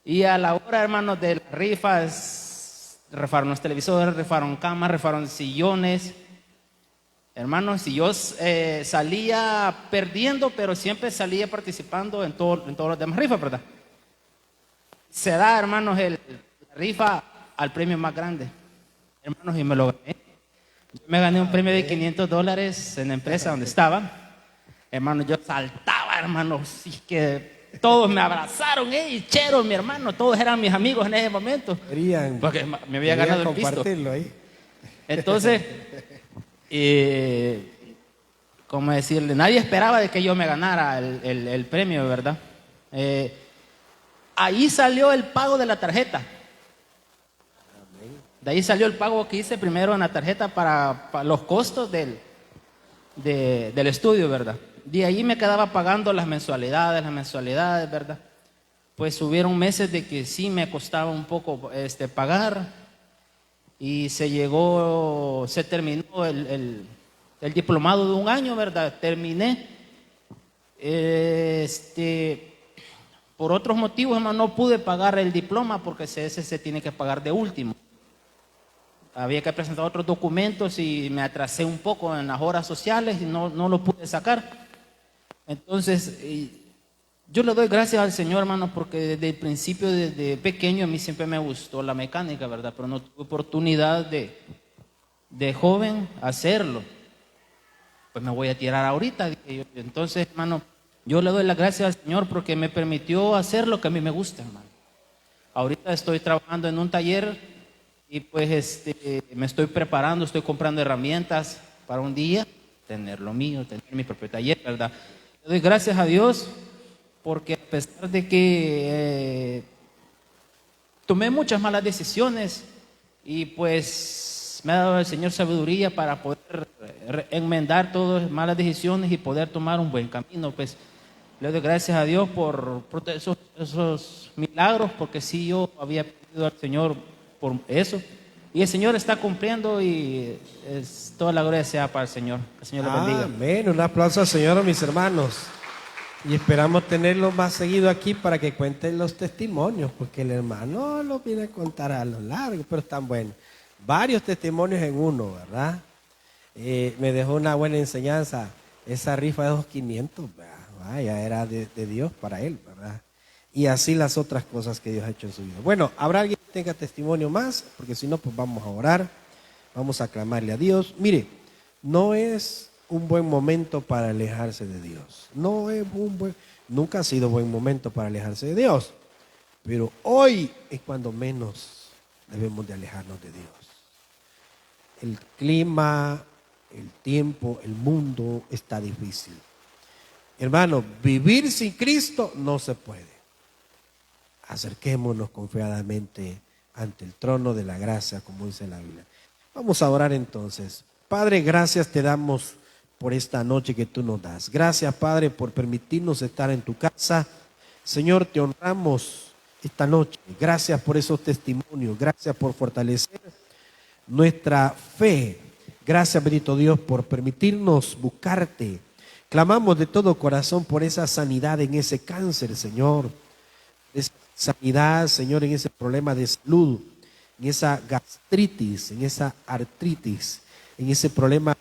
Y a la hora, hermanos, de las rifas, rifaron los televisores, rifaron camas, rifaron sillones. Hermanos, y yo salía perdiendo, pero siempre salía participando en todas las demás rifas, ¿verdad? Se da, hermanos, la rifa al premio más grande. Hermanos, y me lo gané. Yo me gané un premio de $500 en la empresa donde estaba. Hermanos, yo saltaba, hermanos, y que todos me abrazaron, Chero, mi hermano, todos eran mis amigos en ese momento. Porque me había ganado el pisto. Compartirlo ahí. Entonces, ¿cómo decirle? Nadie esperaba de que yo me ganara el premio, ¿verdad? Ahí salió el pago de la tarjeta. De ahí salió el pago que hice primero en la tarjeta para los costos del estudio, ¿verdad? De ahí me quedaba pagando las mensualidades, ¿verdad? Pues hubieron meses de que sí me costaba un poco pagar y se terminó el diplomado de un año, ¿verdad? Terminé. Por otros motivos, hermano, no pude pagar el diploma porque ese se tiene que pagar de último. Había que presentar otros documentos y me atrasé un poco en las horas sociales y no lo pude sacar. Entonces, yo le doy gracias al Señor, hermano, porque desde el principio, desde pequeño, a mí siempre me gustó la mecánica, ¿verdad? Pero no tuve oportunidad de joven hacerlo. Pues me voy a tirar ahorita, dije yo. Entonces, hermano, yo le doy las gracias al Señor porque me permitió hacer lo que a mí me gusta, hermano. Ahorita estoy trabajando en un taller y pues me estoy preparando, estoy comprando herramientas para un día tener lo mío, tener mi propio taller, ¿verdad? Le doy gracias a Dios porque a pesar de que tomé muchas malas decisiones y pues me ha dado el Señor sabiduría para poder enmendar todas las malas decisiones y poder tomar un buen camino, pues le doy gracias a Dios por esos milagros, porque sí yo había pedido al Señor por eso Y el Señor está cumpliendo y toda la gloria sea para el Señor. Que el Señor los bendiga. Amén. Un aplauso al Señor, mis hermanos. Y esperamos tenerlo más seguido aquí para que cuenten los testimonios, porque el hermano lo viene a contar a lo largo, pero están buenos. Varios testimonios en uno, ¿verdad? Me dejó una buena enseñanza. Esa rifa de 2.500, vaya, era de Dios para él, ¿verdad? Y así las otras cosas que Dios ha hecho en su vida. Bueno, ¿habrá alguien que tenga testimonio más? Porque si no, pues vamos a orar, vamos a clamarle a Dios. Mire, no es un buen momento para alejarse de Dios. Nunca ha sido buen momento para alejarse de Dios. Pero hoy es cuando menos debemos de alejarnos de Dios. El clima, el tiempo, el mundo está difícil. Hermano, vivir sin Cristo no se puede. Acerquémonos confiadamente ante el trono de la gracia, como dice la Biblia. Vamos a orar entonces. Padre, gracias te damos por esta noche que tú nos das. Gracias, Padre, por permitirnos estar en tu casa. Señor, te honramos esta noche. Gracias por esos testimonios. Gracias por fortalecer nuestra fe. Gracias, bendito Dios, por permitirnos buscarte. Clamamos de todo corazón por esa sanidad en ese cáncer, Señor. Esa sanidad, Señor, en ese problema de salud, en esa gastritis, en esa artritis, en ese problema,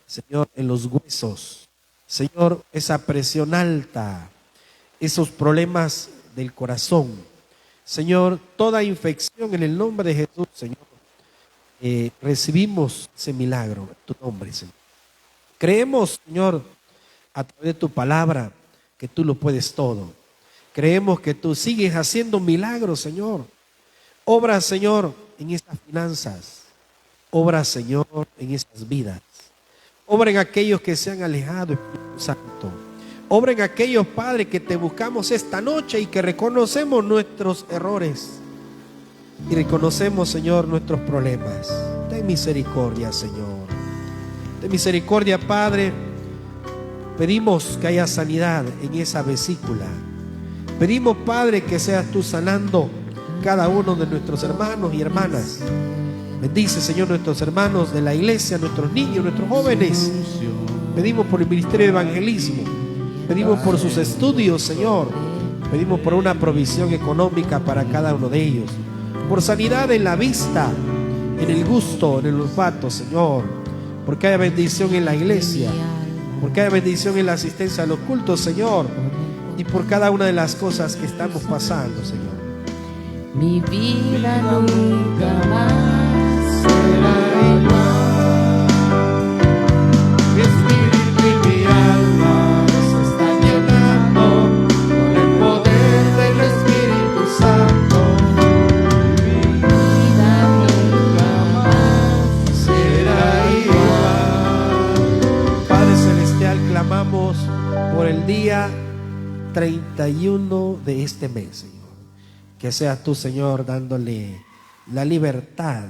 Señor, en los huesos. Señor, esa presión alta, esos problemas del corazón. Señor, toda infección en el nombre de Jesús, Señor. Recibimos ese milagro en tu nombre, Señor. Creemos, Señor, a través de tu palabra, que tú lo puedes todo. Creemos que tú sigues haciendo milagros, Señor. Obra, Señor, en estas finanzas. Obra, Señor, en estas vidas. Obra en aquellos que se han alejado, Espíritu Santo. Obra en aquellos, Padre, que te buscamos esta noche y que reconocemos nuestros errores. Y reconocemos, Señor, nuestros problemas. Ten misericordia, Señor. Ten misericordia, Padre. Pedimos que haya sanidad en esa vesícula. Pedimos, Padre, que seas tú sanando cada uno de nuestros hermanos y hermanas. Bendice, Señor, nuestros hermanos de la iglesia, nuestros niños, nuestros jóvenes. Pedimos por el ministerio de evangelismo. Pedimos por sus estudios, Señor. Pedimos por una provisión económica para cada uno de ellos. Por sanidad en la vista, en el gusto, en el olfato, Señor. Porque haya bendición en la iglesia. Porque haya bendición en la asistencia a los cultos, Señor. Y por cada una de las cosas que estamos pasando, Señor. Mi vida nunca más será igual. Mi espíritu y mi alma se están llenando con el poder del Espíritu Santo. Mi vida nunca más Será igual. Padre Celestial, clamamos por el día 31 de este mes, Señor. Que seas tú, Señor, dándole la libertad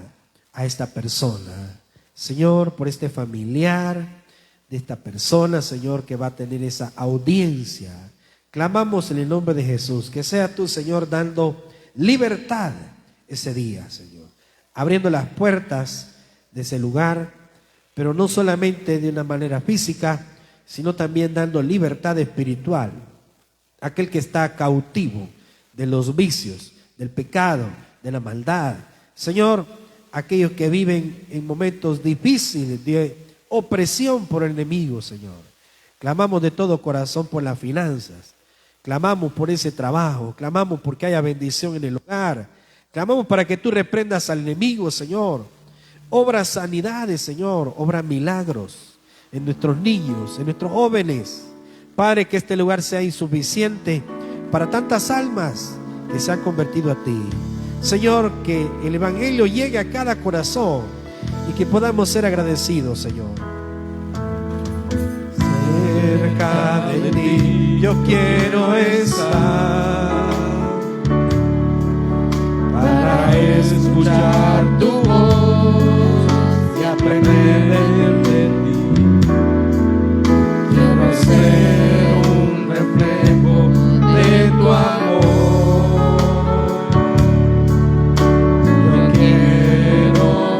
a esta persona. Señor, por este familiar de esta persona, Señor, que va a tener esa audiencia. Clamamos en el nombre de Jesús. Que seas tú, Señor, dando libertad ese día, Señor. Abriendo las puertas de ese lugar, pero no solamente de una manera física, sino también dando libertad espiritual. Aquel que está cautivo de los vicios, del pecado, de la maldad. Señor, aquellos que viven en momentos difíciles de opresión por el enemigo, Señor. Clamamos de todo corazón por las finanzas. Clamamos por ese trabajo. Clamamos porque haya bendición en el hogar. Clamamos para que tú reprendas al enemigo, Señor. Obra sanidades, Señor. Obra milagros en nuestros niños, en nuestros jóvenes. Padre, que este lugar sea insuficiente para tantas almas que se han convertido a ti. Señor, que el evangelio llegue a cada corazón y que podamos ser agradecidos, Señor. Cerca de ti yo quiero estar para escuchar tu voz y aprender de ti. Quiero ser un reflejo de tu amor. Yo quiero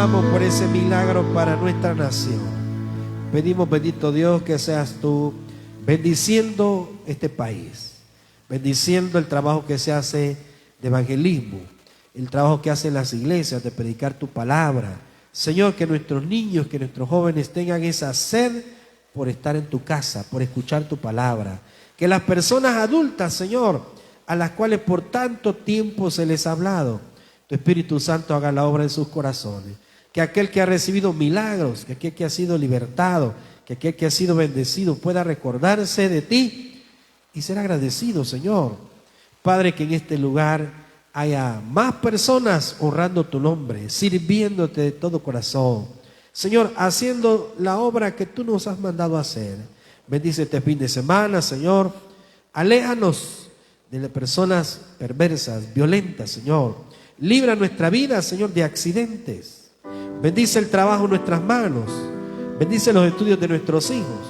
clamamos por ese milagro para nuestra nación. Pedimos, bendito Dios, que seas tú bendiciendo este país, bendiciendo el trabajo que se hace de evangelismo, el trabajo que hacen las iglesias de predicar tu palabra. Señor, que nuestros niños, que nuestros jóvenes tengan esa sed por estar en tu casa, por escuchar tu palabra. Que las personas adultas, Señor, a las cuales por tanto tiempo se les ha hablado, tu Espíritu Santo haga la obra en sus corazones. Que aquel que ha recibido milagros, que aquel que ha sido libertado, que aquel que ha sido bendecido pueda recordarse de ti y ser agradecido, Señor. Padre, que en este lugar haya más personas honrando tu nombre, sirviéndote de todo corazón. Señor, haciendo la obra que tú nos has mandado a hacer. Bendice este fin de semana, Señor. Aléjanos de las personas perversas, violentas, Señor. Libra nuestra vida, Señor, de accidentes. Bendice el trabajo en nuestras manos. Bendice los estudios de nuestros hijos.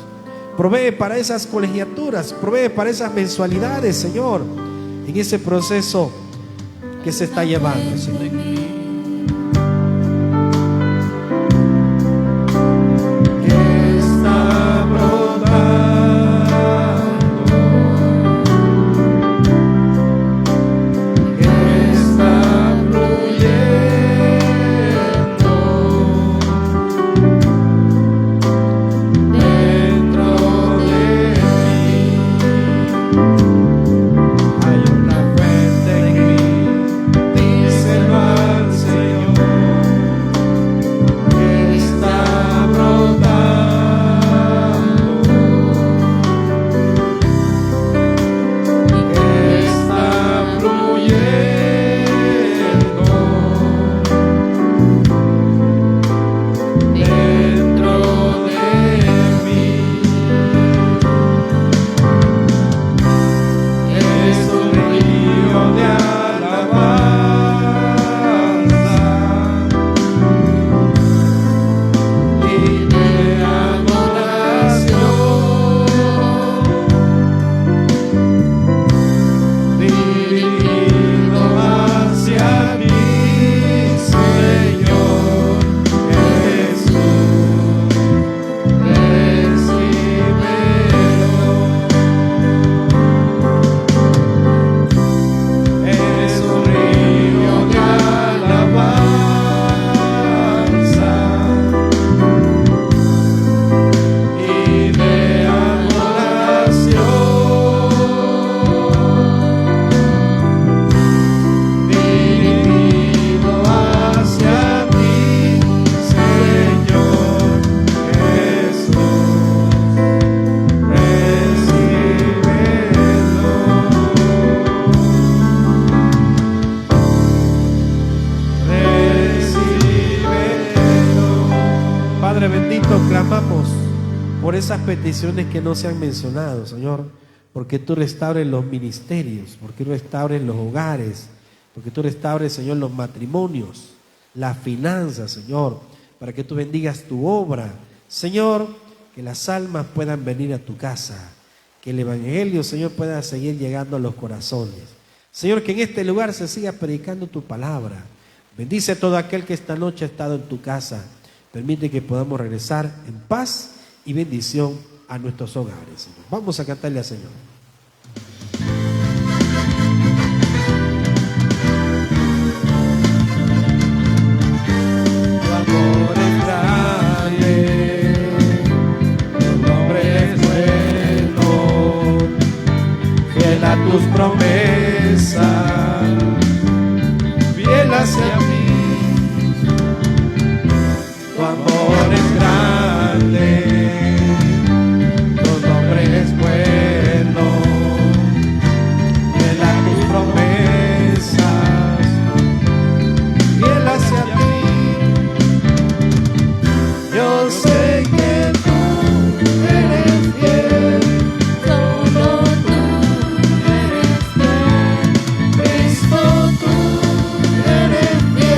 Provee para esas colegiaturas, provee para esas mensualidades, Señor, en ese proceso que se está llevando, Señor. Por esas peticiones que no se han mencionado, Señor, porque tú restaures los ministerios, porque tú restaures los hogares, porque tú restaures, Señor, los matrimonios, las finanzas, Señor, para que tú bendigas tu obra. Señor, que las almas puedan venir a tu casa, que el Evangelio, Señor, pueda seguir llegando a los corazones. Señor, que en este lugar se siga predicando tu palabra. Bendice a todo aquel que esta noche ha estado en tu casa. Permite que podamos regresar en paz y bendición a nuestros hogares, Señor. Vamos a cantarle al Señor. Tu amor es grande, tu nombre es bueno, fiel a tus promesas, fiel hacia mí. Tu amor es grande, es bueno, fiel a tus promesas, fiel hacia mí. Yo sé que tú eres fiel, solo tú eres fiel, Cristo, tú eres fiel.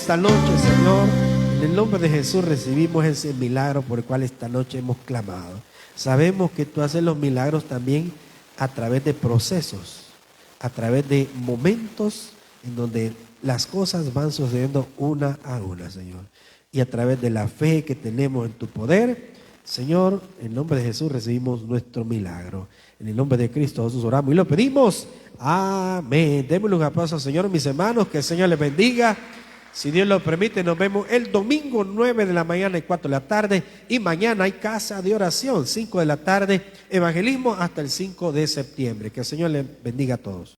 esta noche, Señor, en el nombre de Jesús recibimos ese milagro por el cual esta noche hemos clamado. Sabemos que tú haces los milagros también a través de procesos, a través de momentos en donde las cosas van sucediendo una a una, Señor. Y a través de la fe que tenemos en tu poder, Señor, en nombre de Jesús recibimos nuestro milagro. En el nombre de Cristo Jesús oramos y lo pedimos. Amén. Démosle un aplauso al Señor, mis hermanos, que el Señor les bendiga. Si Dios lo permite, nos vemos el domingo 9 de la mañana y 4 de la tarde. Y mañana hay casa de oración, 5 de la tarde, evangelismo hasta el 5 de septiembre. Que el Señor les bendiga a todos.